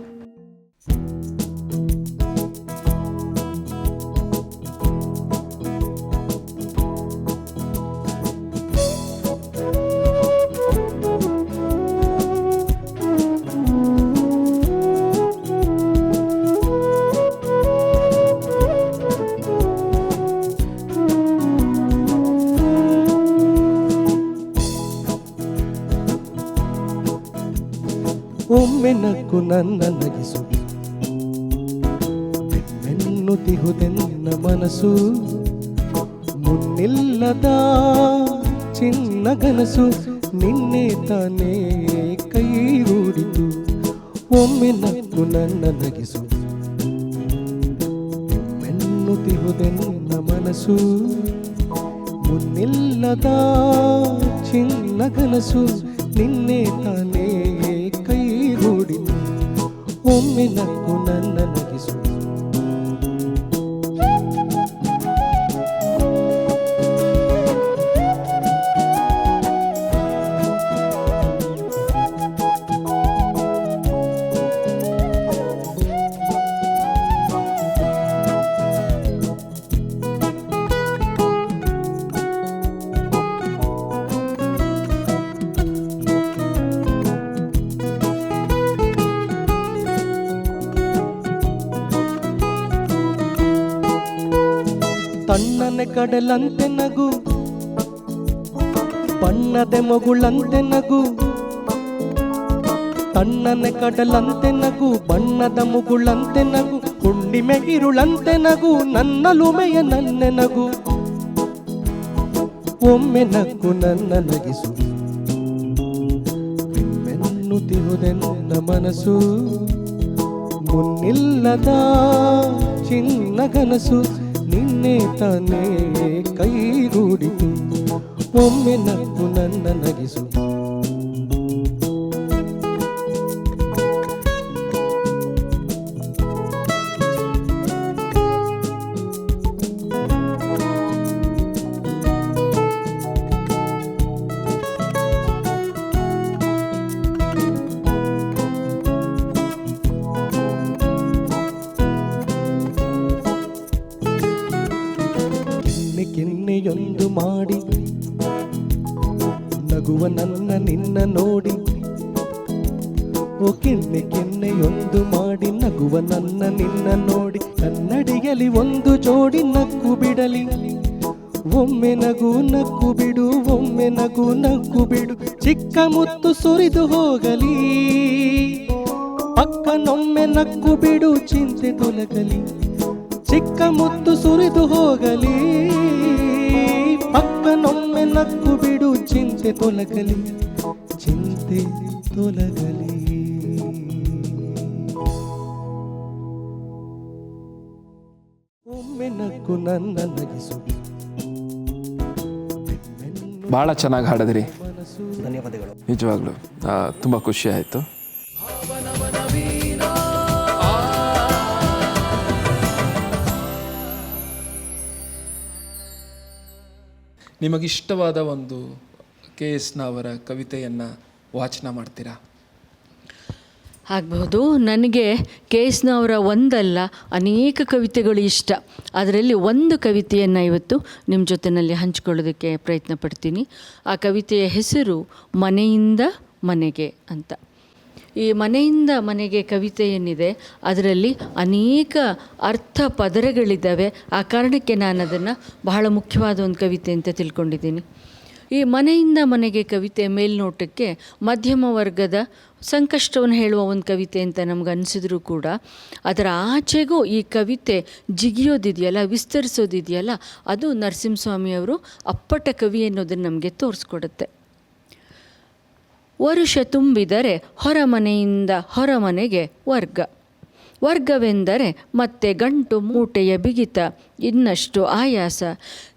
ಒಮ್ಮೆ ನಕ್ಕು ನನ್ನ ನಗಿಸು, ಬೆನ್ನುತ್ತಿಹುದೆನ್ನ ಮನಸ್ಸು, ಮುನ್ನಿಲ್ಲದ ಚಿನ್ನಗನಸು ನಿನ್ನೆ ತಾನೇ ಕೈಗೂಡಿತು. ಒಮ್ಮೆ ನಕ್ಕು ನನ್ನ ನಗಿಸು, ಬೆನ್ನುತ್ತಿಹುದೆನ್ನ ಮನಸ್ಸು, ಮುನ್ನಿಲ್ಲ ಮುನ್ನಿಲ್ಲದ ಚಿನ್ನ ಕನಸು ನಿನ್ನೆ ತಾನೇ ಕೈಗೂಡಿತು ಒಮ್ಮೆ ನಕ್ಕು ನನ್ನ ನಗಿಸು. ತಣ್ಣನೆ ಕಡಲಂತೆ ನಗು ಬಣ್ಣದೆ ಮಗುಳಂತೆ ನಗು ತಣ್ಣನೆ ಕಡಲಂತೆ ನಗು ಬಣ್ಣದ ಮುಗುಳಂತೆ ನಗು ಹುಣ್ಣಿಮೆ ಇರುಳಂತೆ ನಗು ನನ್ನಲುಮೆಯ ನನ್ನೆ ನಗು ಒಮ್ಮೆ ನಕ್ಕು ನನ್ನ ನಗಿಸು ಮೆನ್ನುತ್ತಿಹುದೆನ್ನ ಮನಸ್ಸು ಮುನ್ನಿಲ್ಲದ ಚಿನ್ನ ಕನಸು ನಿನ್ನೆ ತಾನೇ ಕೈಗೂಡಿತು ಒಮ್ಮೆ ನಕ್ಕು ನನ್ನ ನಗಿಸು. ಕೆನ್ನೆಯೊಂದು ಮಾಡಿ ನಗುವ ನನ್ನ ನಿನ್ನ ನೋಡಿ ಓ ಕೆನ್ನೆಯೊಂದು ಮಾಡಿ ನಗುವ ನನ್ನ ನಿನ್ನ ನೋಡಿ ಕನ್ನಡಿಯಲ್ಲಿ ಒಂದು ಜೋಡಿ ನಕ್ಕು ಬಿಡಲಿ ಒಮ್ಮೆ ನಗು ನಕ್ಕು ಬಿಡು ಒಮ್ಮೆ ನಗು ನಕ್ಕು ಬಿಡು ಚಿಕ್ಕ ಮುತ್ತು ಸುರಿದು ಹೋಗಲಿ ಪಕ್ಕನೊಮ್ಮೆ ನಕ್ಕು ಬಿಡು ಚಿಂತೆ ತೊಲಗಲಿ ಚಿಕ್ಕ ಮುತ್ತು ಸುರಿದು ಹೋಗಲಿ ಪಕ್ಕನೊಮ್ಮೆ ನಕ್ಕು ಬಿಡು ಚಿಂತೆ ತೊಲಗಲಿ ಚಿಂತೆ ತೊಲಗಲಿ. ಒಮ್ಮೆ ನಕ್ಕು ನನ್ನ ನಗಿಸು. ಭಾಳ ಚೆನ್ನಾಗಿ ಹಾಡಿದ್ರಿ, ಧನ್ಯವಾದಗಳು. ನಿಜವಾಗ್ಲೂ ತುಂಬ ಖುಷಿ ಆಯಿತು. ನಿಮಗಿಷ್ಟವಾದ ಒಂದು KS ಅವರ ಕವಿತೆಯನ್ನು ವಾಚನ ಮಾಡ್ತೀರಾ? ಆಗಬಹುದು. ನನಗೆ KS ಅವರ ಒಂದಲ್ಲ ಅನೇಕ ಕವಿತೆಗಳು ಇಷ್ಟ. ಅದರಲ್ಲಿ ಒಂದು ಕವಿತೆಯನ್ನು ಇವತ್ತು ನಿಮ್ಮ ಜೊತೆಯಲ್ಲಿ ಹಂಚಿಕೊಳ್ಳೋದಕ್ಕೆ ಪ್ರಯತ್ನ ಪಡ್ತೀನಿ. ಆ ಕವಿತೆಯ ಹೆಸರು ಮನೆಯಿಂದ ಮನೆಗೆ ಅಂತ. ಈ ಮನೆಯಿಂದ ಮನೆಗೆ ಕವಿತೆ ಏನಿದೆ ಅದರಲ್ಲಿ ಅನೇಕ ಅರ್ಥ ಪದರಗಳಿದ್ದಾವೆ. ಆ ಕಾರಣಕ್ಕೆ ನಾನು ಅದನ್ನು ಬಹಳ ಮುಖ್ಯವಾದ ಒಂದು ಕವಿತೆ ಅಂತ ತಿಳ್ಕೊಂಡಿದ್ದೀನಿ. ಈ ಮನೆಯಿಂದ ಮನೆಗೆ ಕವಿತೆ ಮೇಲ್ನೋಟಕ್ಕೆ ಮಧ್ಯಮ ವರ್ಗದ ಸಂಕಷ್ಟವನ್ನು ಹೇಳುವ ಒಂದು ಕವಿತೆ ಅಂತ ನಮ್ಗೆ ಅನಿಸಿದ್ರೂ ಕೂಡ ಅದರ ಆಚೆಗೂ ಈ ಕವಿತೆ ಜಿಗಿಯೋದಿದೆಯಲ್ಲ, ವಿಸ್ತರಿಸೋದಿದೆಯಲ್ಲ, ಅದು ನರಸಿಂಹಸ್ವಾಮಿಯವರು ಅಪ್ಪಟ ಕವಿ ಅನ್ನೋದನ್ನು ನಮಗೆ ತೋರಿಸ್ಕೊಡುತ್ತೆ. ವರುಷ ತುಂಬಿದರೆ ಹೊರಮನೆಯಿಂದ ಹೊರಮನೆಗೆ ವರ್ಗ, ವರ್ಗವೆಂದರೆ ಮತ್ತೆ ಗಂಟು ಮೂಟೆಯ ಬಿಗಿತ, ಇನ್ನಷ್ಟು ಆಯಾಸ,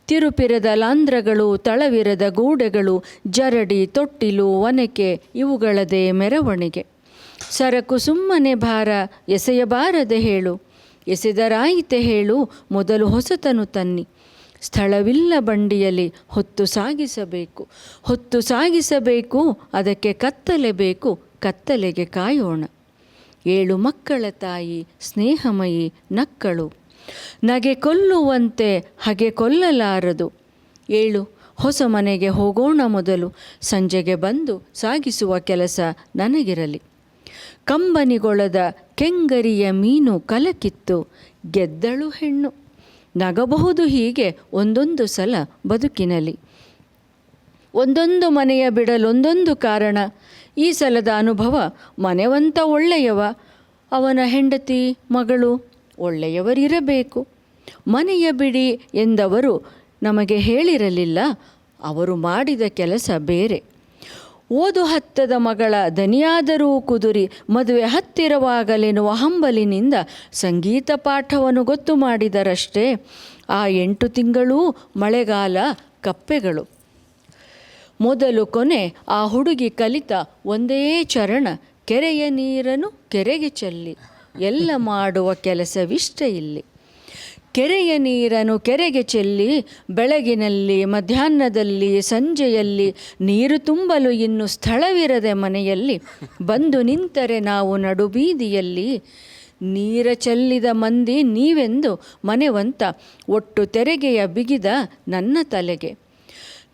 ತಿರುಪಿರದ ಲಾಂಧ್ರಗಳು, ತಳವಿರದ ಗೂಡೆಗಳು, ಜರಡಿ, ತೊಟ್ಟಿಲು, ಒನಕೆ ಇವುಗಳದೇ ಮೆರವಣಿಗೆ. ಸರಕು ಸುಮ್ಮನೆ ಭಾರ ಎಸೆಯಬಾರದೆ ಹೇಳು, ಎಸೆದರಾಯಿತೆ ಹೇಳು ಮೊದಲು ಹೊಸತನು ತನ್ನಿ. ಸ್ಥಳವಿಲ್ಲ ಬಂಡಿಯಲ್ಲಿ ಹೊತ್ತು ಸಾಗಿಸಬೇಕು, ಹೊತ್ತು ಸಾಗಿಸಬೇಕು, ಅದಕ್ಕೆ ಕತ್ತಲೆ ಬೇಕು, ಕತ್ತಲೆಗೆ ಕಾಯೋಣ. 7 ಮಕ್ಕಳ ತಾಯಿ ಸ್ನೇಹಮಯಿ ನಕ್ಕಳು, ನಗೆ ಕೊಲ್ಲುವಂತೆ ಹಗೆ ಕೊಲ್ಲಲಾರದು. 7 ಹೊಸ ಮನೆಗೆ ಹೋಗೋಣ ಮೊದಲು, ಸಂಜೆಗೆ ಬಂದು ಸಾಗಿಸುವ ಕೆಲಸ ನನಗಿರಲಿ. ಕಂಬನಿಗೊಳದ ಕೆಂಗರಿಯ ಮೀನು ಕಲಕಿತ್ತು, ಗೆದ್ದಳು ಹೆಣ್ಣು. ನಗಬಹುದು ಹೀಗೆ ಒಂದೊಂದು ಸಲ ಬದುಕಿನಲ್ಲಿ. ಒಂದೊಂದು ಮನೆಯ ಬಿಡಲೊಂದೊಂದು ಕಾರಣ. ಈ ಸಲದ ಅನುಭವ ಮನೆವಂತ ಒಳ್ಳೆಯವ, ಅವನ ಹೆಂಡತಿ ಮಗಳು ಒಳ್ಳೆಯವರಿರಬೇಕು. ಮನೆಯ ಬಿಡಿ ಎಂದವರು ನಮಗೆ ಹೇಳಿರಲಿಲ್ಲ, ಅವರು ಮಾಡಿದ ಕೆಲಸ ಬೇರೆ. ಓದು ಹತ್ತದ ಮಗಳ ದನಿಯಾದರೂ ಕುದುರಿ, ಮದುವೆ ಹತ್ತಿರವಾಗಲೆನ್ನುವ ಹಂಬಲಿನಿಂದ ಸಂಗೀತ ಪಾಠವನ್ನು ಗೊತ್ತು ಮಾಡಿದರಷ್ಟೇ. ಆ 8 ತಿಂಗಳೂ ಮಳೆಗಾಲ ಕಪ್ಪೆಗಳು. ಮೊದಲು ಕೊನೆ ಆ ಹುಡುಗಿ ಕಲಿತ ಒಂದೇ ಚರಣ, ಕೆರೆಯ ನೀರನ್ನು ಕೆರೆಗೆ ಚೆಲ್ಲಿ, ಎಲ್ಲ ಮಾಡುವ ಕೆಲಸವಿಷ್ಟ ಇಲ್ಲಿ. ಕೆರೆಯ ನೀರನ್ನು ಕೆರೆಗೆ ಚೆಲ್ಲಿ, ಬೆಳಗಿನಲ್ಲಿ ಮಧ್ಯಾಹ್ನದಲ್ಲಿ ಸಂಜೆಯಲ್ಲಿ ನೀರು ತುಂಬಲು ಇನ್ನು ಸ್ಥಳವಿರದೆ ಮನೆಯಲ್ಲಿ, ಬಂದು ನಿಂತರೆ ನಾವು ನಡುಬೀದಿಯಲ್ಲಿ, ನೀರ ಚೆಲ್ಲಿದ ಮಂದಿ ನೀವೆಂದು ಮನೆವಂತ, ಒಟ್ಟು ತೆರಿಗೆಯ ಬಿಗಿದ ನನ್ನ ತಲೆಗೆ.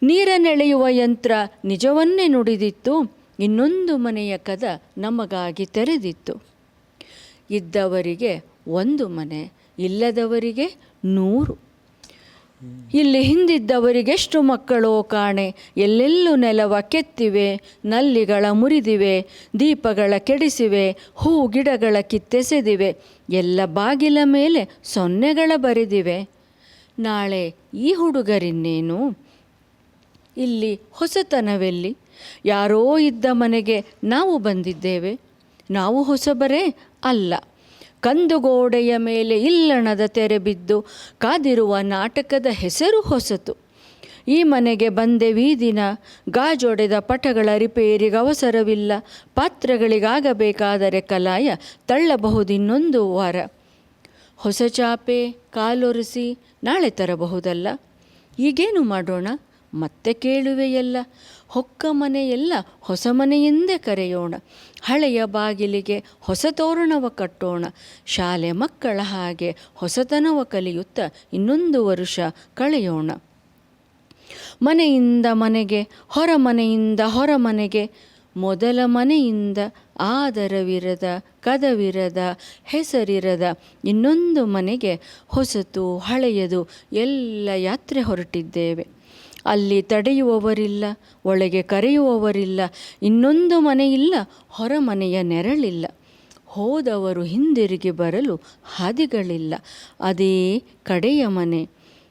ನೀರನೆಳೆಯುವ ಯಂತ್ರ ನಿಜವನ್ನೇ ನುಡಿದಿತ್ತು, ಇನ್ನೊಂದು ಮನೆಯ ಕದ ನಮಗಾಗಿ ತೆರೆದಿತ್ತು. ಇದ್ದವರಿಗೆ ಒಂದು ಮನೆ, ಇಲ್ಲದವರಿಗೆ 100. ಇಲ್ಲಿ ಹಿಂದಿದ್ದವರಿಗೆಷ್ಟು ಮಕ್ಕಳೋ ಕಾಣೆ, ಎಲ್ಲೆಲ್ಲೂ ನೆಲವ ಕೆತ್ತಿವೆ, ನಲ್ಲಿಗಳ ಮುರಿದಿವೆ, ದೀಪಗಳ ಕೆಡಿಸಿವೆ, ಹೂ ಗಿಡಗಳ ಕಿತ್ತೆಸೆದಿವೆ, ಎಲ್ಲ ಬಾಗಿಲ ಮೇಲೆ ಸೊನ್ನೆಗಳ ಬರೆದಿವೆ. ನಾಳೆ ಈ ಹುಡುಗರಿನ್ನೇನು, ಇಲ್ಲಿ ಹೊಸತನವೆಲ್ಲಿ, ಯಾರೋ ಇದ್ದ ಮನೆಗೆ ನಾವು ಬಂದಿದ್ದೇವೆ, ನಾವು ಹೊಸಬರೇ ಅಲ್ಲ. ಕಂದುಗೋಡೆಯ ಮೇಲೆ ಇಲ್ಲಣದ ತೆರೆ ಬಿದ್ದು ಕಾದಿರುವ ನಾಟಕದ ಹೆಸರು ಹೊಸತು. ಈ ಮನೆಗೆ ಬಂದೆವೀ ದಿನ, ಗಾಜೊಡೆದ ಪಟಗಳ ರಿಪೇರಿಗೆ ಅವಸರವಿಲ್ಲ, ಪಾತ್ರೆಗಳಿಗಾಗಬೇಕಾದರೆ ಕಲಾಯ ತಳ್ಳಬಹುದಿನ್ನೊಂದು ವಾರ. ಹೊಸ ಚಾಪೆ ಕಾಲೊರೆಸಿ ನಾಳೆ ತರಬಹುದಲ್ಲ, ಈಗೇನು ಮಾಡೋಣ ಮತ್ತೆ ಕೇಳುವೆಯಲ್ಲ, ಹೊಕ್ಕ ಮನೆಯೆಲ್ಲ ಹೊಸ ಮನೆಯೆಂದೇ ಕರೆಯೋಣ, ಹಳೆಯ ಬಾಗಿಲಿಗೆ ಹೊಸ ತೋರಣವ ಕಟ್ಟೋಣ, ಶಾಲೆ ಮಕ್ಕಳ ಹಾಗೆ ಹೊಸತನವ ಕಲಿಯುತ್ತಾ ಇನ್ನೊಂದು ವರುಷ ಕಳೆಯೋಣ. ಮನೆಯಿಂದ ಮನೆಗೆ, ಹೊರಮನೆಯಿಂದ ಹೊರಮನೆಗೆ, ಮೊದಲ ಮನೆಯಿಂದ ಆದರವಿರದ, ಕದವಿರದ, ಹೆಸರಿರದ ಇನ್ನೊಂದು ಮನೆಗೆ ಹೊಸತು ಹಳೆಯದು ಎಲ್ಲ ಯಾತ್ರೆ ಹೊರಟಿದ್ದೇವೆ. ಅಲ್ಲಿ ತಡೆಯುವವರಿಲ್ಲ, ಒಳಗೆ ಕರೆಯುವವರಿಲ್ಲ, ಇನ್ನೊಂದು ಮನೆಯಿಲ್ಲ, ಹೊರಮನೆಯ ನೆರಳಿಲ್ಲ. ಹೋದವರು ಹಿಂದಿರುಗಿ ಬರಲು ಹಾದಿಗಳಿಲ್ಲ, ಅದೇ ಕಡೆಯ ಮನೆ.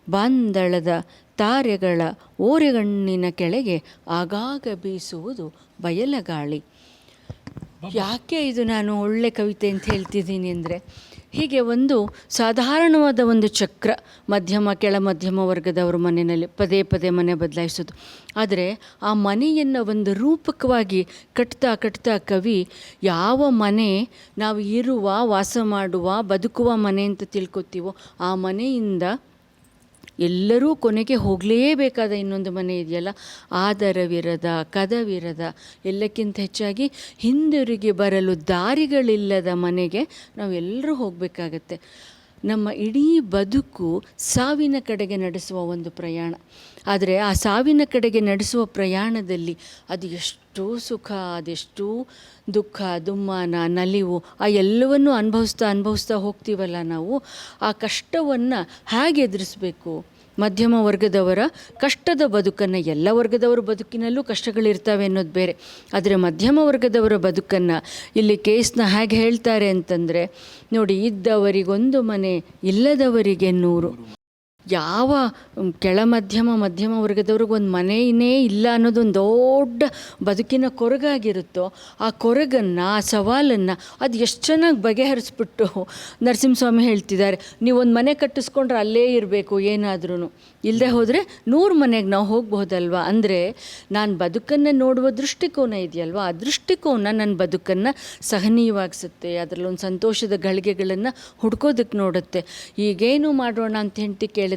ಬಾಂದಳದ ತಾರೆಗಳ ಓರೆಗಣ್ಣಿನ ಕೆಳಗೆ ಆಗಾಗ ಬೀಸುವುದು ಬಯಲಗಾಳಿ. ಯಾಕೆ ಇದು ನಾನು ಒಳ್ಳೆ ಕವಿತೆ ಅಂತ ಹೇಳ್ತಿದ್ದೀನಿ ಅಂದರೆ, ಹೀಗೆ ಒಂದು ಸಾಧಾರಣವಾದ ಒಂದು ಚಕ್ರ, ಮಧ್ಯಮ ಕೆಳ ಮಧ್ಯಮ ವರ್ಗದವ್ರ ಮನೆಯಲ್ಲಿ ಪದೇ ಪದೇ ಮನೆ ಬದಲಾಯಿಸೋದು. ಆದರೆ ಆ ಮನೆಯನ್ನು ಒಂದು ರೂಪಕವಾಗಿ ಕಟ್ತಾ ಕಟ್ತಾ ಕವಿ ಯಾವ ಮನೆ ನಾವು ಇರುವ, ವಾಸ ಮಾಡುವ, ಬದುಕುವ ಮನೆ ಅಂತ ತಿಳ್ಕೊತೀವೋ ಆ ಮನೆಯಿಂದ ಎಲ್ಲರೂ ಕೊನೆಗೆ ಹೋಗಲೇಬೇಕಾದ ಇನ್ನೊಂದು ಮನೆ ಇದೆಯಲ್ಲ, ಆದರವಿರದ, ಕದವಿರದ, ಎಲ್ಲಕ್ಕಿಂತ ಹೆಚ್ಚಾಗಿ ಹಿಂದಿರುಗಿ ಬರಲು ದಾರಿಗಳಿಲ್ಲದ ಮನೆಗೆ ನಾವೆಲ್ಲರೂ ಹೋಗಬೇಕಾಗತ್ತೆ. ನಮ್ಮ ಇಡೀ ಬದುಕು ಸಾವಿನ ಕಡೆಗೆ ನಡೆಸುವ ಒಂದು ಪ್ರಯಾಣ. ಆದರೆ ಆ ಸಾವಿನ ಕಡೆಗೆ ನಡೆಸುವ ಪ್ರಯಾಣದಲ್ಲಿ ಅದು ಎಷ್ಟು ಸುಖ, ಅದೆಷ್ಟು ದುಃಖ, ದುಮ್ಮಾನ, ನಲಿವು, ಆ ಎಲ್ಲವನ್ನೂ ಅನುಭವಿಸ್ತಾ ಹೋಗ್ತೀವಲ್ಲ ನಾವು. ಆ ಕಷ್ಟವನ್ನು ಹೇಗೆ ಎದುರಿಸಬೇಕು? ಮಧ್ಯಮ ವರ್ಗದವರ ಕಷ್ಟದ ಬದುಕನ್ನು, ಎಲ್ಲ ವರ್ಗದವರ ಬದುಕಿನಲ್ಲೂ ಕಷ್ಟಗಳಿರ್ತವೆ ಅನ್ನೋದು ಬೇರೆ, ಆದರೆ ಮಧ್ಯಮ ವರ್ಗದವರ ಬದುಕನ್ನು ಇಲ್ಲಿ ಕೇಸ್ನ ಹೇಗೆ ಹೇಳ್ತಾರೆ ಅಂತಂದರೆ ನೋಡಿ, ಇದ್ದವರಿಗೊಂದು ಮನೆ, ಇಲ್ಲದವರಿಗೆ 100. ಯಾವ ಕೆಳ ಮಧ್ಯಮ ವರ್ಗದವ್ರಿಗೊಂದು ಮನೆಯೇ ಇಲ್ಲ ಅನ್ನೋದೊಂದು ದೊಡ್ಡ ಬದುಕಿನ ಕೊರಗಾಗಿರುತ್ತೋ, ಆ ಕೊರಗನ್ನು, ಆ ಸವಾಲನ್ನು ಅದು ಎಷ್ಟು ಚೆನ್ನಾಗಿ ಬಗೆಹರಿಸ್ಬಿಟ್ಟು ನರಸಿಂಹಸ್ವಾಮಿ ಹೇಳ್ತಿದ್ದಾರೆ, ನೀವೊಂದು ಮನೆ ಕಟ್ಟಿಸ್ಕೊಂಡ್ರೆ ಅಲ್ಲೇ ಇರಬೇಕು, ಏನಾದ್ರೂ ಇಲ್ಲದೆ ಹೋದರೆ 100 ಮನೆಗೆ ನಾವು ಹೋಗ್ಬಹುದಲ್ವ. ಅಂದರೆ ನಾನು ಬದುಕನ್ನು ನೋಡುವ ದೃಷ್ಟಿಕೋನ ಇದೆಯಲ್ವ, ಆ ದೃಷ್ಟಿಕೋನ ನನ್ನ ಬದುಕನ್ನು ಸಹನೀಯವಾಗಿಸುತ್ತೆ, ಅದರಲ್ಲೊಂದು ಸಂತೋಷದ ಗಳಿಗೆಗಳನ್ನು ಹುಡ್ಕೋದಕ್ಕೆ ನೋಡುತ್ತೆ. ಈಗೇನು ಮಾಡೋಣ ಅಂತ ಹೆಂಡತಿ ಕೇಳಿದ್ರೆ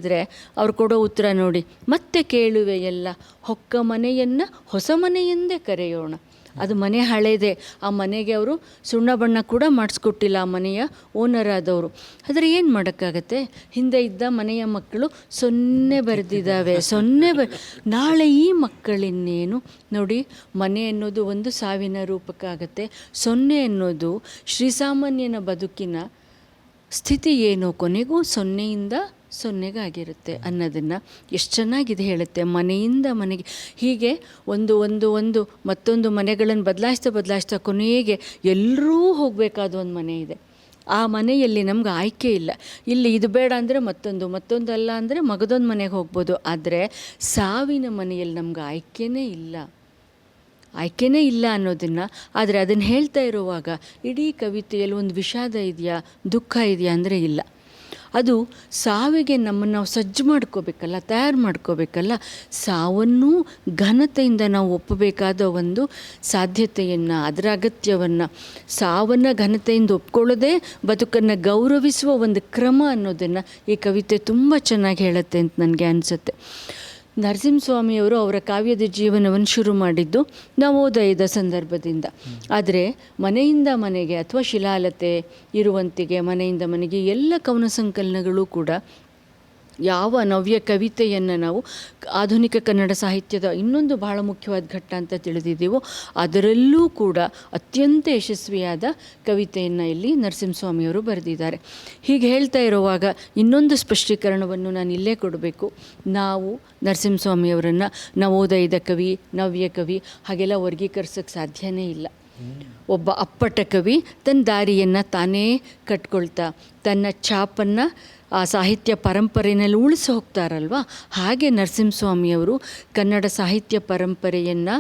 ಅವ್ರು ಕೊಡೋ ಉತ್ತರ ನೋಡಿ, ಮತ್ತೆ ಕೇಳುವೆ ಎಲ್ಲ, ಹೊಕ್ಕ ಮನೆಯನ್ನು ಹೊಸ ಮನೆಯೆಂದೇ ಕರೆಯೋಣ. ಅದು ಮನೆ ಹಳೇದೆ, ಆ ಮನೆಗೆ ಅವರು ಸುಣ್ಣ ಬಣ್ಣ ಕೂಡ ಮಾಡಿಸ್ಕೊಟ್ಟಿಲ್ಲ ಆ ಮನೆಯ ಓನರ್ ಆದವರು. ಆದರೆ ಏನು ಮಾಡೋಕ್ಕಾಗತ್ತೆ, ಹಿಂದೆ ಇದ್ದ ಮನೆಯ ಮಕ್ಕಳು 0 ಬರೆದಿದ್ದಾವೆ, 0 ನಾಳೆ ಈ ಮಕ್ಕಳಿನ್ನೇನು ನೋಡಿ. ಮನೆ ಅನ್ನೋದು ಒಂದು ಸಾವಿನ ರೂಪಕ ಆಗುತ್ತೆ, 0 ಅನ್ನೋದು ಶ್ರೀಸಾಮಾನ್ಯನ ಬದುಕಿನ ಸ್ಥಿತಿ ಏನು, ಕೊನೆಗೂ 0ಯಿಂದ 0ಗಾಗಿರುತ್ತೆ ಅನ್ನೋದನ್ನು ಎಷ್ಟು ಚೆನ್ನಾಗಿದೆ ಹೇಳುತ್ತೆ. ಮನೆಯಿಂದ ಮನೆಗೆ ಹೀಗೆ ಒಂದು ಮತ್ತೊಂದು ಮನೆಗಳನ್ನು ಬದಲಾಯಿಸ್ತಾ ಕೊನೆಗೆ ಎಲ್ಲರೂ ಹೋಗಬೇಕಾದ ಒಂದು ಮನೆ ಇದೆ. ಆ ಮನೆಯಲ್ಲಿ ನಮ್ಗೆ ಆಯ್ಕೆ ಇಲ್ಲ. ಇಲ್ಲಿ ಇದು ಬೇಡ ಅಂದರೆ ಮತ್ತೊಂದಲ್ಲ ಅಂದರೆ ಮಗದೊಂದು ಮನೆಗೆ ಹೋಗ್ಬೋದು. ಆದರೆ ಸಾವಿನ ಮನೆಯಲ್ಲಿ ನಮ್ಗೆ ಆಯ್ಕೆನೇ ಇಲ್ಲ ಅನ್ನೋದನ್ನು. ಆದರೆ ಅದನ್ನು ಹೇಳ್ತಾ ಇರುವಾಗ ಇಡೀ ಕವಿತೆಯಲ್ಲಿ ಒಂದು ವಿಷಾದ ಇದೆಯಾ, ದುಃಖ ಇದೆಯಾ ಅಂದರೆ ಇಲ್ಲ. ಅದು ಸಾವಿಗೆ ನಮ್ಮನ್ನು ನಾವು ಸಜ್ಜು ಮಾಡ್ಕೋಬೇಕಲ್ಲ, ತಯಾರು ಮಾಡ್ಕೋಬೇಕಲ್ಲ. ಸಾವನ್ನೂ ಘನತೆಯಿಂದ ನಾವು ಒಪ್ಪಬೇಕಾದ ಒಂದು ಸಾಧ್ಯತೆಯನ್ನು, ಅದರ ಅಗತ್ಯವನ್ನು, ಸಾವನ್ನು ಘನತೆಯಿಂದ ಒಪ್ಕೊಳ್ಳೋದೇ ಬದುಕನ್ನು ಗೌರವಿಸುವ ಒಂದು ಕ್ರಮ ಅನ್ನೋದನ್ನು ಈ ಕವಿತೆ ತುಂಬ ಚೆನ್ನಾಗಿ ಹೇಳುತ್ತೆ ಅಂತ ನನಗೆ ಅನಿಸುತ್ತೆ. ನರಸಿಂಹಸ್ವಾಮಿಯವರು ಅವರ ಕಾವ್ಯದ ಜೀವನವನ್ನು ಶುರು ಮಾಡಿದ್ದು ನವೋದಯದ ಸಂದರ್ಭದಿಂದ. ಆದರೆ ಮನೆಯಿಂದ ಮನೆಗೆ ಅಥವಾ ಶಿಲಾಲತೆ ಇರುವಂತೆಗೆ ಮನೆಯಿಂದ ಮನೆಗೆ ಎಲ್ಲ ಕವನ ಸಂಕಲನಗಳು ಕೂಡ ಯಾವ ನವ್ಯ ಕವಿತೆಯನ್ನು ನಾವು ಆಧುನಿಕ ಕನ್ನಡ ಸಾಹಿತ್ಯದ ಇನ್ನೊಂದು ಬಹಳ ಮುಖ್ಯವಾದ ಘಟ್ಟ ಅಂತ ತಿಳಿದಿದ್ದೀವೋ ಅದರಲ್ಲೂ ಕೂಡ ಅತ್ಯಂತ ಯಶಸ್ವಿಯಾದ ಕವಿತೆಯನ್ನು ಇಲ್ಲಿ ನರಸಿಂಹಸ್ವಾಮಿಯವರು ಬರೆದಿದ್ದಾರೆ. ಹೀಗೆ ಹೇಳ್ತಾ ಇರುವಾಗ ಇನ್ನೊಂದು ಸ್ಪಷ್ಟೀಕರಣವನ್ನು ನಾನು ಇಲ್ಲೇ ಕೊಡಬೇಕು. ನಾವು ನರಸಿಂಹಸ್ವಾಮಿಯವರನ್ನು ನವೋದಯದ ಕವಿ, ನವ್ಯ ಕವಿ ಹಾಗೆಲ್ಲ ವರ್ಗೀಕರಿಸೋಕ್ಕೆ ಸಾಧ್ಯನೇ ಇಲ್ಲ. ಒಬ್ಬ ಅಪ್ಪಟ ಕವಿ ತನ್ನ ದಾರಿಯನ್ನು ತಾನೇ ಕಟ್ಕೊಳ್ತಾ ತನ್ನ ಛಾಪನ್ನು ಆ ಸಾಹಿತ್ಯ ಪರಂಪರೆಯಲ್ಲಿ ಉಳಿಸಿ ಹೋಗ್ತಾರಲ್ವ, ಹಾಗೆ ನರಸಿಂಹಸ್ವಾಮಿಯವರು ಕನ್ನಡ ಸಾಹಿತ್ಯ ಪರಂಪರೆಯನ್ನು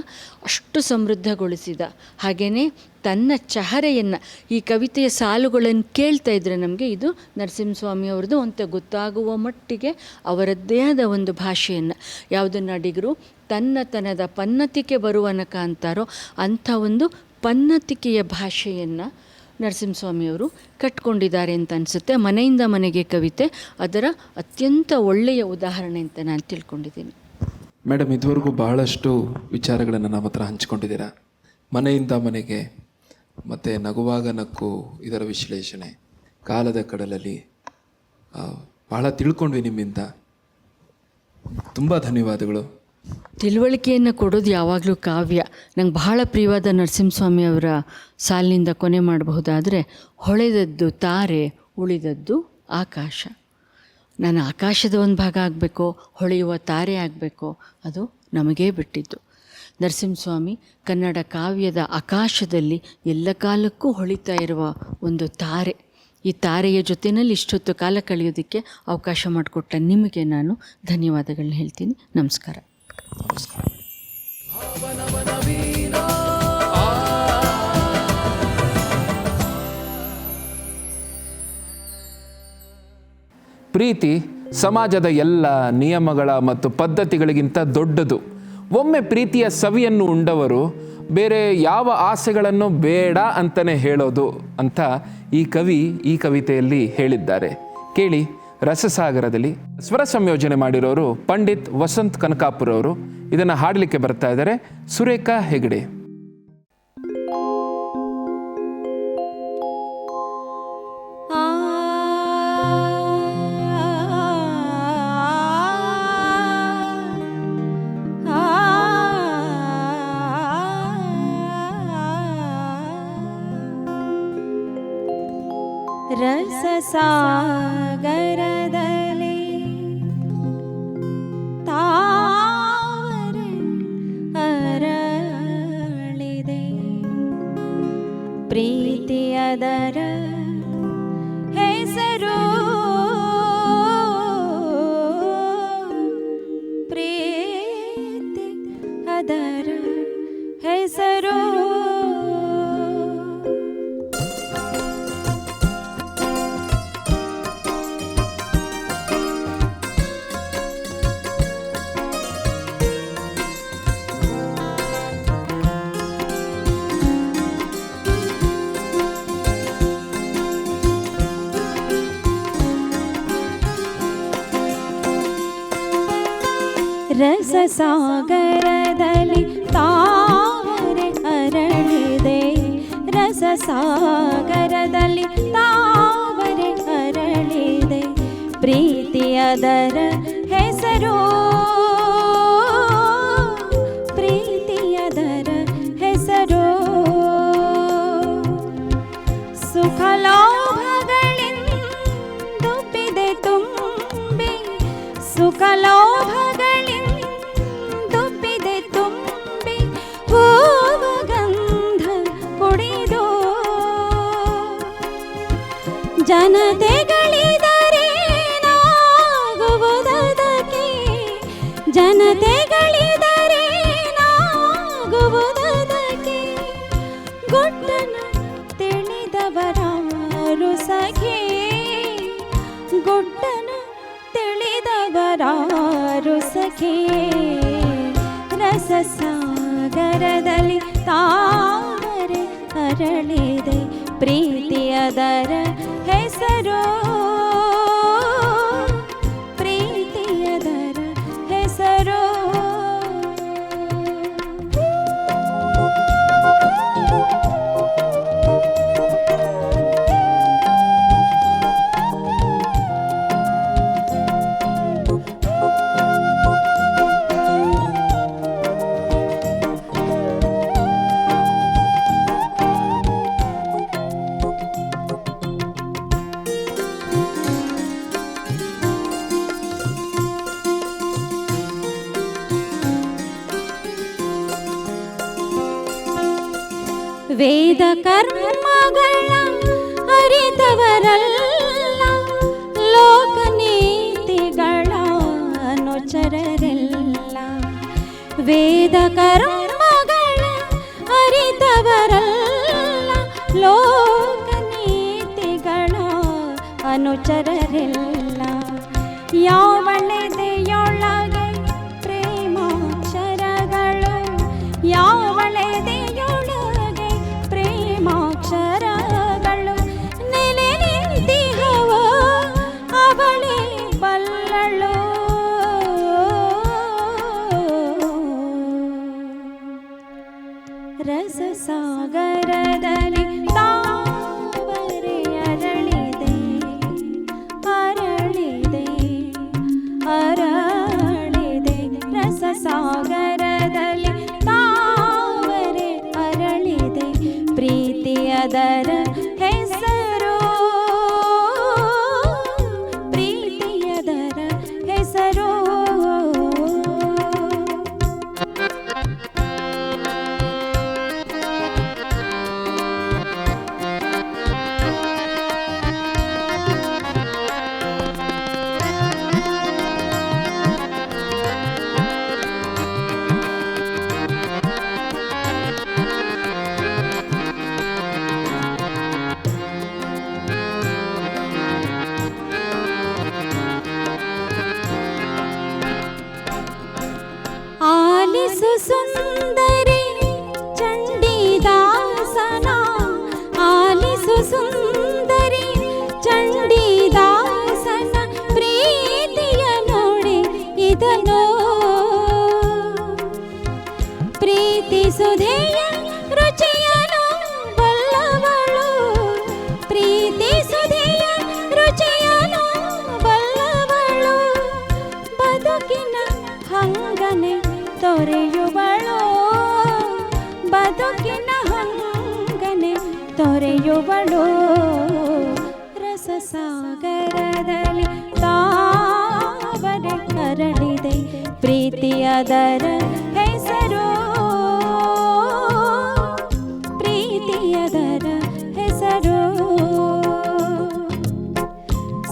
ಅಷ್ಟು ಸಮೃದ್ಧಗೊಳಿಸಿದ. ಹಾಗೆಯೇ ತನ್ನ ಚಹರೆಯನ್ನು, ಈ ಕವಿತೆಯ ಸಾಲುಗಳನ್ನು ಕೇಳ್ತಾ ಇದ್ದರೆ ನಮಗೆ ಇದು ನರಸಿಂಹಸ್ವಾಮಿಯವ್ರದ್ದು ಅಂತ ಗೊತ್ತಾಗುವ ಮಟ್ಟಿಗೆ ಅವರದ್ದೇ ಆದ ಒಂದು ಭಾಷೆಯನ್ನು, ಯಾವುದನ್ನು ಅಡಿಗರು ತನ್ನತನದ ಪನ್ನತಿಕೆ ಬರುವನಕ ಅಂತಾರೋ ಅಂಥ ಒಂದು ಪನ್ನತಿಕೆಯ ಭಾಷೆಯನ್ನು ನರಸಿಂಹಸ್ವಾಮಿಯವರು ಕಟ್ಕೊಂಡಿದ್ದಾರೆ ಅಂತ ಅನಿಸುತ್ತೆ. ಮನೆಯಿಂದ ಮನೆಗೆ ಕವಿತೆ ಅದರ ಅತ್ಯಂತ ಒಳ್ಳೆಯ ಉದಾಹರಣೆ ಅಂತ ನಾನು ತಿಳ್ಕೊಂಡಿದ್ದೀನಿ. ಮೇಡಮ್, ಇದುವರೆಗೂ ಬಹಳಷ್ಟು ವಿಚಾರಗಳನ್ನು ನಮ್ಮ ಹತ್ರ ಹಂಚ್ಕೊಂಡಿದ್ದೀರಾ. ಮನೆಯಿಂದ ಮನೆಗೆ ಮತ್ತು ನಗುವಾಗ ನಕ್ಕು ಇದರ ವಿಶ್ಲೇಷಣೆ, ಕಾಲದ ಕಡಲಲ್ಲಿ ಬಹಳ ತಿಳ್ಕೊಂಡ್ವಿ ನಿಮ್ಮಿಂದ. ತುಂಬ ಧನ್ಯವಾದಗಳು. ತಿಳುವಳಿಕೆಯನ್ನು ಕೊಡೋದು ಯಾವಾಗಲೂ ಕಾವ್ಯ. ನಂಗೆ ಬಹಳ ಪ್ರಿಯವಾದ ನರಸಿಂಹಸ್ವಾಮಿ ಅವರ ಸಾಲಿನಿಂದ ಕೊನೆ ಮಾಡಬಹುದಾದರೆ, ಹೊಳೆದದ್ದು ತಾರೆ, ಉಳಿದದ್ದು ಆಕಾಶ. ನಾನು ಆಕಾಶದ ಒಂದು ಭಾಗ ಆಗಬೇಕೋ, ಹೊಳೆಯುವ ತಾರೆ ಆಗಬೇಕೋ, ಅದು ನಮಗೇ ಬಿಟ್ಟಿದ್ದು. ನರಸಿಂಹಸ್ವಾಮಿ ಕನ್ನಡ ಕಾವ್ಯದ ಆಕಾಶದಲ್ಲಿ ಎಲ್ಲ ಕಾಲಕ್ಕೂ ಹೊಳಿತಾ ಇರುವ ಒಂದು ತಾರೆ. ಈ ತಾರೆಯ ಜೊತೆಯಲ್ಲಿ ಇಷ್ಟೊತ್ತು ಕಾಲ ಕಳೆಯೋದಕ್ಕೆ ಅವಕಾಶ ಮಾಡಿಕೊಟ್ಟ ನಿಮಗೆ ನಾನು ಧನ್ಯವಾದಗಳನ್ನ ಹೇಳ್ತೀನಿ. ನಮಸ್ಕಾರ. ಪ್ರೀತಿ ಸಮಾಜದ ಎಲ್ಲ ನಿಯಮಗಳ ಮತ್ತು ಪದ್ಧತಿಗಳಿಗಿಂತ ದೊಡ್ಡದು. ಒಮ್ಮೆ ಪ್ರೀತಿಯ ಸವಿಯನ್ನು ಉಂಡವರು ಬೇರೆ ಯಾವ ಆಸೆಗಳನ್ನು ಬೇಡ ಅಂತಲೇ ಹೇಳೋದು ಅಂತ ಈ ಕವಿ ಈ ಕವಿತೆಯಲ್ಲಿ ಹೇಳಿದ್ದಾರೆ. ಕೇಳಿ. ರಸಸಾಗರದಲ್ಲಿ ಸ್ವರ ಸಂಯೋಜನೆ ಮಾಡಿರೋರು ಪಂಡಿತ್ ವಸಂತ್ ಕನಕಾಪುರ ಅವರು. ಇದನ್ನು ಹಾಡಲಿಕ್ಕೆ ಬರ್ತಾ ಇದ್ದಾರೆ ಸುರೇಖಾ ಹೆಗಡೆ. ರಸಸಾಗರದಲ್ಲಿ ತಾವರೆ ಅರಳಿದೆ, ಪ್ರೀತಿಯದರ ಹೆಸರು, ಪ್ರೀತಿ ಅದರ ಹೆಸರು. ರಸಸಾಗರದಲ್ಲಿ ತಾವರೆ ಅರಳಿದೆ, ರಸಸಾಗರದಲ್ಲಿ ತಾವರೆ ಅರಳಿದೆ, ಪ್ರೀತಿಯದರ ಹೆಸರು, ಪ್ರೀತಿಯದರ ಹೆಸರು. ಸುಖಲೋಭಗಳಿಂದುಪ್ಪಿದೆ ತುಂಬಿ, ಸುಖಲೋಭಗಳಿಂದುಪ್ಪಿದೆ ತುಂಬಿ, ಹೂವ ಗಂಧ ಕುಡಿದು ಜನತೆಗಳಿದರೇನಾಗುವುದಕ್ಕೆ, ಜನತೆಗಳಿದರೇನಾಗುವುದಕ್ಕೆ, ಗುಟ್ಟನ ತಿಳಿದವರಾರು ಸಖಿ, ಗುಟ್ಟ ರಸಸಾಗರದಲ್ಲಿ ತಾವರೆ ಅರಳಿದೆ ಪ್ರೀತಿಯದರ ಹೆಸರು ಪ್ರೀತಿಯದರ ಹೆಸರು ವೇದ ಕರ್ಮಗಳ ಅರಿತವರಲ್ಲ ಲೋಕನೀತಿಗಳ ಅನುಚರರೆಲ್ಲ ವೇದ ಕರ್ಮಗಳ ಅರಿತವರಲ್ಲ ಲೋಕನೀತಿಗಳ ಅನುಚರರೆಲ್ಲ ಯಾವಳೆದೆಯೊಳಗೆ ಪ್ರೇಮಾಕ್ಷರಗಳು ಯಾವಳೆದೆಯೊಳಗೆ ಪ್ರೇಮಾಕ್ಷರಗಳು ನೆಲೆ ನಿಂತಿಹವ ಅವಳೇ ಬಲ್ಲಳು ರಸಸಾಗರದಲ್ಲಿ ತಾವರೆ ಅರಳಿದೆ ಅರಳಿದೆ ಅರಳಿದೆ ರಸಸಾಗರದಲ್ಲಿ ತಾವರೆ ಅರಳಿದೆ ಪ್ರೀತಿಯದರ ಹೆಸರು ಪ್ರೀತಿಯದರ ಹೆಸರು ಆಲಿಸು ಸುಂದರಿ ಚಂಡೀದಾಸನ ಆಲಿಸು ಸುಂದರಿ ಚಂಡೀದಾಸನ ಪ್ರೀತಿಯ ನೋಡಿ ಇದನೋ ಪ್ರೀತಿ ಸುಧೆಯ ರುಚಿಯನು ಬಲ್ಲವಳು ಪ್ರೀತಿ ಸುಧೆಯ ರುಚಿಯನು ಬಲ್ಲವಳು ಬದುಕಿನ ಹಂಗನೆ ತೊರೆಯುವಳು ಬದುಕಿನ ಹಂಗನೆ ತೊರೆಯುವಳು ರಸಸಾಗರದಲ್ಲಿ ತಾವರೆ ಅರಳಿದೆ ಪ್ರೀತಿಯದರ ಹೆಸರು ಪ್ರೀತಿಯದರ ಹೆಸರು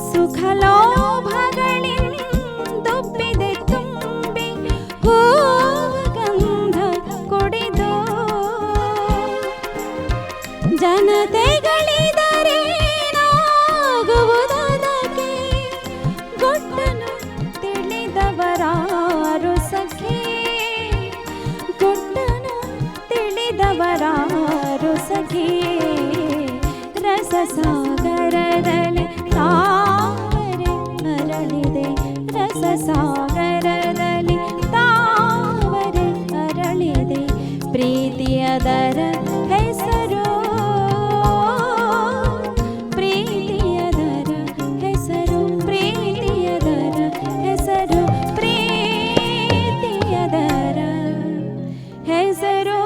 ಸುಖಲೋಭಗಳಿಂದುಬ್ಬಿದೆ ತುಂಬಿ ಹೂಗಂಧ ಕುಡಿದು ಜನತೆಗಳಿದರೇನಾಗುವುದಕ್ಕೆ ಗುಟ್ಟನು ತಿಳಿದವರಾರು ಸಖಿ ಗುಟ್ಟನು ತಿಳಿದವರಾರು ಸಖಿ ರಸಸಾಗರದಲ್ಲಿ ತಾವರೆ ಅರಳಿದೆ ರಸಸಾಗರದಲ್ಲಿ ತಾವರೆ ಅರಳಿದೆ ಪ್ರೀತಿಯದರ ಹೆಸರು ಪ್ರೀತಿಯದರ ಹೆಸರು ಪ್ರೀತಿಯದರ ಹೆಸರು ಪ್ರೀತಿಯದರ ಹೆಸರು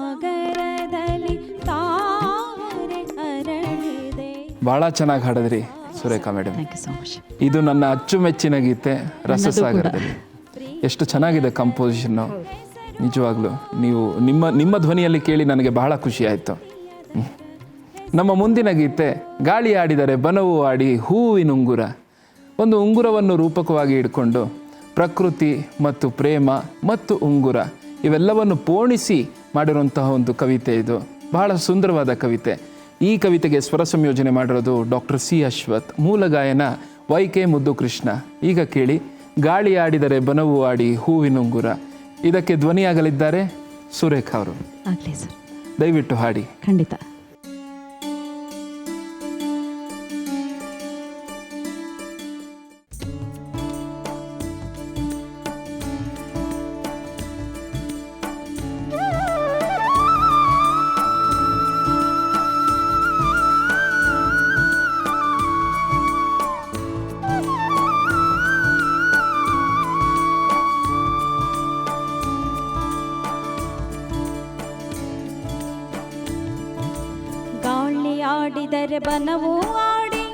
ರಸಸಾಗರದಲ್ಲಿ ತಾವರೆ ಅರಳಿದೆ. ಭಾಳ ಚೆನ್ನಾಗಿ ಹಾಡಿದ್ರಿ Surekha madam. Thank you so much. ಇದು ನನ್ನ ಅಚ್ಚುಮೆಚ್ಚಿನ ಗೀತೆ ರಸಸಾಗರದಲ್ಲಿ. ಎಷ್ಟು ಚೆನ್ನಾಗಿದೆ ಕಂಪೋಸಿಷನ್ನು, ನಿಜವಾಗ್ಲೂ ನೀವು ನಿಮ್ಮ ಧ್ವನಿಯಲ್ಲಿ ಕೇಳಿ ನನಗೆ ಬಹಳ ಖುಷಿ ಆಯಿತು. ನಮ್ಮ ಮುಂದಿನ ಗೀತೆ ಗಾಳಿ ಆಡಿದರೆ ಬನವು ಆಡಿ ಹೂವಿನುಂಗುರ. ಒಂದು ಉಂಗುರವನ್ನು ರೂಪಕವಾಗಿ ಇಟ್ಕೊಂಡು ಪ್ರಕೃತಿ ಮತ್ತು ಪ್ರೇಮ ಮತ್ತು ಉಂಗುರ ಇವೆಲ್ಲವನ್ನು ಪೋಣಿಸಿ ಮಾಡಿರುವಂತಹ ಒಂದು ಕವಿತೆ ಇದು. ಬಹಳ ಸುಂದರವಾದ ಕವಿತೆ. ಈ ಕವಿತೆಗೆ ಸ್ವರ ಸಂಯೋಜನೆ ಮಾಡಿರೋದು ಡಾಕ್ಟರ್ ಸಿ ಅಶ್ವಥ್, ಮೂಲ ಗಾಯನ YK ಮುದ್ದುಕೃಷ್ಣ. ಈಗ ಕೇಳಿ ಗಾಳಿ ಆಡಿದರೆ ಬನವು ಆಡಿ ಹೂವಿನುಂಗುರ. ಇದಕ್ಕೆ ಧ್ವನಿಯಾಗಲಿದ್ದಾರೆ ಸುರೇಖಾ ಅವರು. ಆಗಲಿ ಸರ್, ದಯವಿಟ್ಟು ಹಾಡಿ. ಖಂಡಿತ. ಗಾಳಿ ಆಡಿದರೆ ಬನವು ಆಡಿ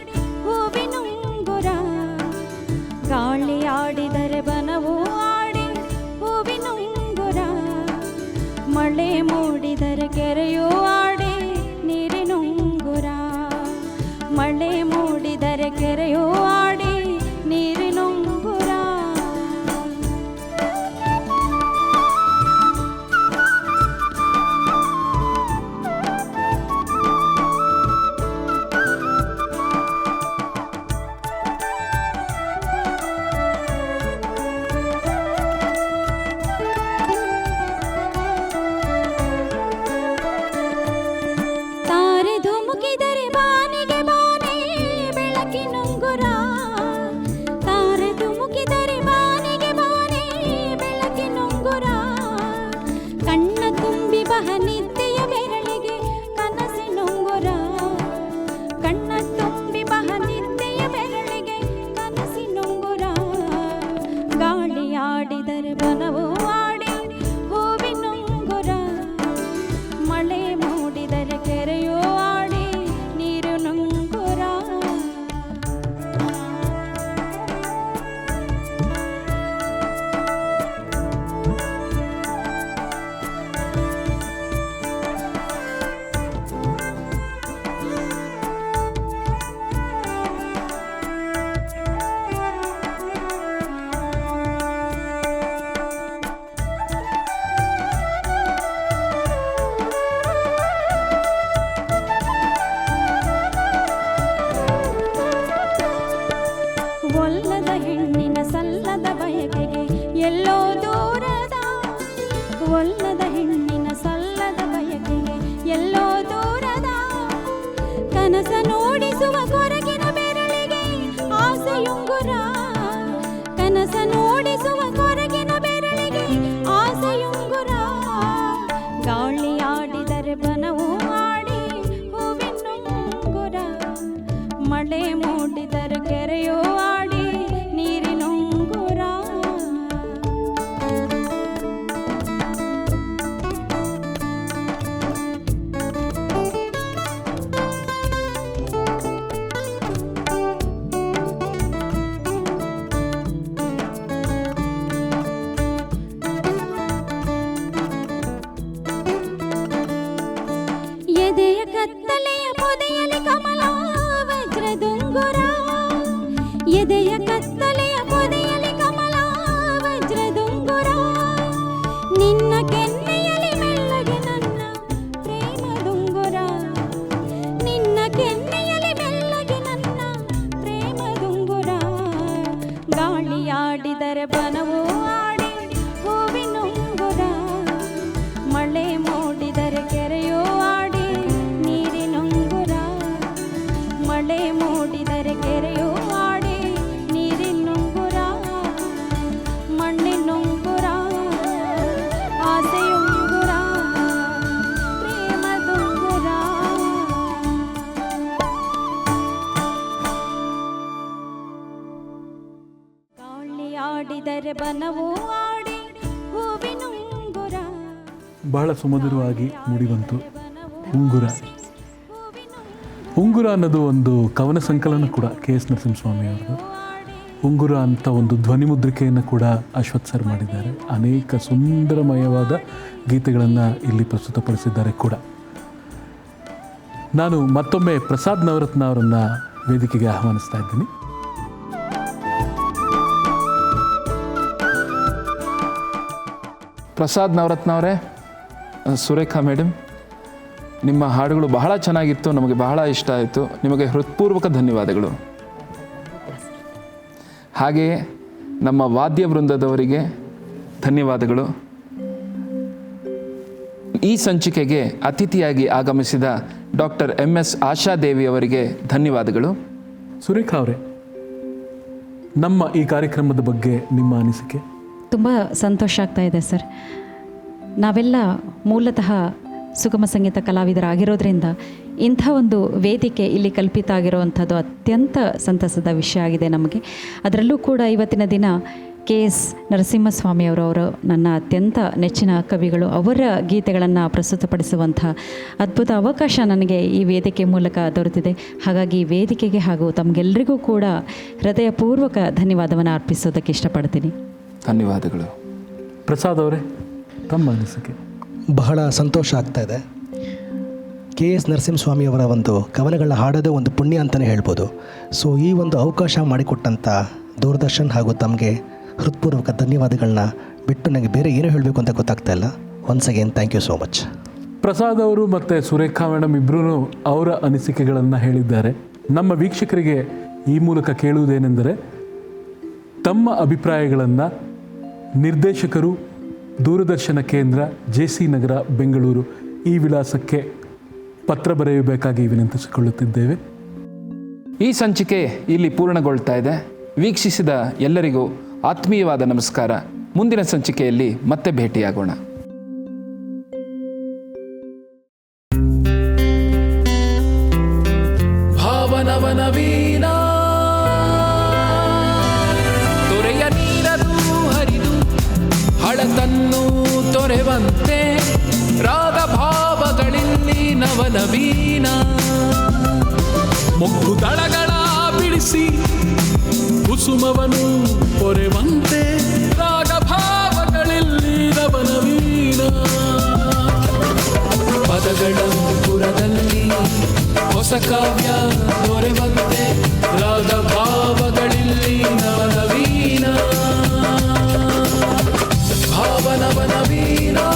ಹೂವಿನುಂಗುರ. ಗಾಳಿ ಆಡಿದರೆ ಬನವು ಆಡಿ ಹೂವಿನುಂಗುರ. ಮಳೆ ಮೂಡಿದರೆ ಕೆರೆಯು ಆಡಿ ನೀರಿನುಂಗುರ. ಮಳೆ ಮೂಡಿದರೆ ಕೆರೆಯು ಆಡಿ ನೀರಿನುಂಗುರ. ತಾರೆ ಧುಮುಕಿದರೆ ಬಾನಿಗೆ ಬಾನೆ ಬೆಳಕಿನುಂಗುರ. ತಾರೆ ಧುಮುಕಿದರೆ ಬಾನಿಗೆ ಬಾನೆ ಬೆಳಕಿನುಂಗುರ. ಕಣ್ಣ ತುಂಬಿ ಬಹ ನಿದ್ದೆಯ ಬೆರಳಿಗೆ ಕನಸಿನುಂಗುರ. ಕಣ್ಣ ತುಂಬಿ ಬಹ ನಿದ್ದೆಯ ಬೆರಳಿಗೆ ಕನಸಿನುಂಗುರ. ಗಾಳಿ ಆಡಿದರೆ ಬನವು ಆಡಿ ಹೂವಿನುಂಗುರ. ಮಳೆ ಮೂಡಿದರೆ ಕೆರೆಯೋ ಆಡಿ ನೀರು ನುಂಗುರ. ಒಲ್ಲದ ಹೆಣ್ಣಿನ ಸಲ್ಲದ ಬಯಕೆಗೆ ಎಲ್ಲೋ ದೂರದ. ಒಲ್ಲದ ಹೆಣ್ಣಿನ ಸಲ್ಲದ ಬಯಕೆಗೆ ಎಲ್ಲೋ ದೂರದ. ಕನಸ ನೋಡಿಸುವ ಕೊರಗಿನ ಬೆರಳಿಗೆ ಆಸೆಯುಂಗುರ. ಕನಸ ನೋಡಿಸುವ ಕೊರಗಿನ ಬೆರಳಿಗೆ ಆಸೆಯುಂಗುರ. ಗಾಳಿ ಆಡಿದರೆ ಬನವು ಆಡಿ ಹೂವಿನುಂಗುರ. ಮಳೆ ಮೂಡಿದರೆ ಕೆರೆಯೋ ಆಡಿ ನೀರಿನುಂಗುರ. ಎದೆಯ ಕತ್ತಲೆಯ ಪೊದೆಯಲ್ಲಿ ಕಮಲ ವಜ್ರದುಂಗುರ. ಎದೆಯ ಕತ್ತಲೆಯ ಪೊದೆಯಲ್ಲಿ ಕಮಲ ವಜ್ರದುಂಗುರ. ನಿನ್ನ ಕೆನ್ನೆಯಲ್ಲಿ ಮೆಲ್ಲಗೆ ನನ್ನ ಪ್ರೇಮದುಂಗುರ. ನಿನ್ನ ಕೆನ್ನೆಯಲ್ಲಿ ಮೆಲ್ಲಗೆ ನನ್ನ ಪ್ರೇಮದುಂಗುರ. ಗಾಳಿ ಆಡಿದರೆ ಬನವು ಆಡಿ ಹೂವಿನುಂಗುರ. ಮಳೆ ಮೂಡಿದರೆ ಕೆರೆಯೋ ಆಡಿ ನೀರಿನುಂಗುರ. ಮಳೆ ಮೂಡಿದರೆ ಕೆರೆಯೋ ಆಡಿ ನೀರಿನುಂಗುರ. ಮಣ್ಣಿನುಂಗುರ, ಆಸೆಯುಂಗುರ, ಪ್ರೇಮದುಂಗುರ. ಗಾಳಿ ಆಡಿದರೆ ಬನವು ಆಡಿ ಹೂವಿನುಂಗುರ. ಬಹಳ ಸುಮಧುರವಾಗಿ ಮೂಡಿಬಂತು ಉಂಗುರ. ಉಂಗುರ ಅನ್ನೋದು ಒಂದು ಕವನ ಸಂಕಲನ ಕೂಡ KS ನರಸಿಂಹಸ್ವಾಮಿ ಅವ್ರದ್ದು. ಉಂಗುರ ಅಂತ ಒಂದು ಧ್ವನಿ ಮುದ್ರಿಕೆಯನ್ನು ಕೂಡ ಅಶ್ವಥ್ ಸರ್ ಮಾಡಿದ್ದಾರೆ. ಅನೇಕ ಸುಂದರಮಯವಾದ ಗೀತೆಗಳನ್ನು ಇಲ್ಲಿ ಪ್ರಸ್ತುತಪಡಿಸಿದ್ದಾರೆ ಕೂಡ. ನಾನು ಮತ್ತೊಮ್ಮೆ ಪ್ರಸಾದ್ ನವರತ್ನ ಅವರನ್ನು ವೇದಿಕೆಗೆ ಆಹ್ವಾನಿಸ್ತಾ ಇದ್ದೀನಿ. ಪ್ರಸಾದ್ ನವರತ್ನ ಅವರೇ, ಸುರೇಖಾ ಮೇಡಮ್, ನಿಮ್ಮ ಹಾಡುಗಳು ಬಹಳ ಚೆನ್ನಾಗಿತ್ತು, ನಮಗೆ ಬಹಳ ಇಷ್ಟ ಆಯಿತು. ನಿಮಗೆ ಹೃತ್ಪೂರ್ವಕ ಧನ್ಯವಾದಗಳು. ಹಾಗೆಯೇ ನಮ್ಮ ವಾದ್ಯ ವೃಂದದವರಿಗೆ ಧನ್ಯವಾದಗಳು. ಈ ಸಂಚಿಕೆಗೆ ಅತಿಥಿಯಾಗಿ ಆಗಮಿಸಿದ ಡಾಕ್ಟರ್ MS ಆಶಾದೇವಿ ಅವರಿಗೆ ಧನ್ಯವಾದಗಳು. ಸುರೇಖಾ ಅವರೇ, ನಮ್ಮ ಈ ಕಾರ್ಯಕ್ರಮದ ಬಗ್ಗೆ ನಿಮ್ಮ ಅನಿಸಿಕೆ? ತುಂಬ ಸಂತೋಷ ಆಗ್ತಾ ಇದೆ ಸರ್. ನಾವೆಲ್ಲ ಮೂಲತಃ ಸುಗಮ ಸಂಗೀತ ಕಲಾವಿದರಾಗಿರೋದ್ರಿಂದ ಇಂಥ ಒಂದು ವೇದಿಕೆ ಇಲ್ಲಿ ಕಲ್ಪಿತ ಆಗಿರುವಂಥದ್ದು ಅತ್ಯಂತ ಸಂತಸದ ವಿಷಯ ಆಗಿದೆ ನಮಗೆ. ಅದರಲ್ಲೂ ಕೂಡ ಇವತ್ತಿನ ದಿನ KS ನರಸಿಂಹಸ್ವಾಮಿಯವರು ನನ್ನ ಅತ್ಯಂತ ನೆಚ್ಚಿನ ಕವಿಗಳು, ಅವರ ಗೀತೆಗಳನ್ನು ಪ್ರಸ್ತುತಪಡಿಸುವಂಥ ಅದ್ಭುತ ಅವಕಾಶ ನನಗೆ ಈ ವೇದಿಕೆ ಮೂಲಕ ದೊರೆತಿದೆ. ಹಾಗಾಗಿ ಈ ವೇದಿಕೆಗೆ ಹಾಗೂ ತಮಗೆಲ್ಲರಿಗೂ ಕೂಡ ಹೃದಯಪೂರ್ವಕ ಧನ್ಯವಾದವನ್ನು ಅರ್ಪಿಸೋದಕ್ಕೆ ಇಷ್ಟಪಡ್ತೀನಿ. ಧನ್ಯವಾದಗಳು. ಪ್ರಸಾದ್ ಅವರೇ, ತಮ್ಮ ಅನಿಸಿಕೆ? ಬಹಳ ಸಂತೋಷ ಆಗ್ತಾ ಇದೆ. KS ನರಸಿಂಹಸ್ವಾಮಿಯವರ ಒಂದು ಕವನಗಳನ್ನ ಹಾಡೋದೇ ಒಂದು ಪುಣ್ಯ ಅಂತಲೇ ಹೇಳ್ಬೋದು. ಸೊ ಈ ಒಂದು ಅವಕಾಶ ಮಾಡಿಕೊಟ್ಟಂಥ ದೂರದರ್ಶನ್ ಹಾಗೂ ತಮಗೆ ಹೃತ್ಪೂರ್ವಕ ಧನ್ಯವಾದಗಳನ್ನ ಬಿಟ್ಟು ನನಗೆ ಬೇರೆ ಏನೂ ಹೇಳಬೇಕು ಅಂತ ಗೊತ್ತಾಗ್ತಾ ಇಲ್ಲ. Once again thank you so much. Prasad ಅವರು ಮತ್ತು ಸುರೇಖಾ ಮೇಡಮ್ ಇಬ್ಬರೂ ಅವರ ಅನಿಸಿಕೆಗಳನ್ನು ಹೇಳಿದ್ದಾರೆ. ನಮ್ಮ ವೀಕ್ಷಕರಿಗೆ ಈ ಮೂಲಕ ಕೇಳುವುದೇನೆಂದರೆ, ತಮ್ಮ ಅಭಿಪ್ರಾಯಗಳನ್ನು ನಿರ್ದೇಶಕರು, ದೂರದರ್ಶನ ಕೇಂದ್ರ, JC ನಗರ, ಬೆಂಗಳೂರು ಈ ವಿಳಾಸಕ್ಕೆ ಪತ್ರ ಬರೆಯಬೇಕಾಗಿ ವಿನಂತಿಸಿಕೊಳ್ಳುತ್ತಿದ್ದೇವೆ. ಈ ಸಂಚಿಕೆ ಇಲ್ಲಿ ಪೂರ್ಣಗೊಳ್ತಾ ಇದೆ. ವೀಕ್ಷಿಸಿದ ಎಲ್ಲರಿಗೂ ಆತ್ಮೀಯವಾದ ನಮಸ್ಕಾರ. ಮುಂದಿನ ಸಂಚಿಕೆಯಲ್ಲಿ ಮತ್ತೆ ಭೇಟಿಯಾಗೋಣ. ಭಾವನವನ ವೀಣಾ ತೊರೆಯ ನೀರದು ಹರಿದು ಹಳತನ್ನು ತೊರೆವಂತೆ ರಾಗ ಭಾವಗಳಿಲ್ಲಿ ನವನವೀನ ಮೊಗ್ಗು ದಳಗಳ ಬಿಡಿಸಿ ಕುಸುಮವನು ಪೊರೆವಂತೆ ರಾಗ ಭಾವಗಳಲ್ಲಿ ನವನವೀನ ಪದಗಳ ಪುರದಲ್ಲಿ ಹೊಸ ಕಾವ್ಯ ದೊರೆವಂತೆ ರಾಗ ಭಾವಗಳಿಲ್ಲಿ ನವನವೀನ ಭಾವನವನ ವೀಣಾ.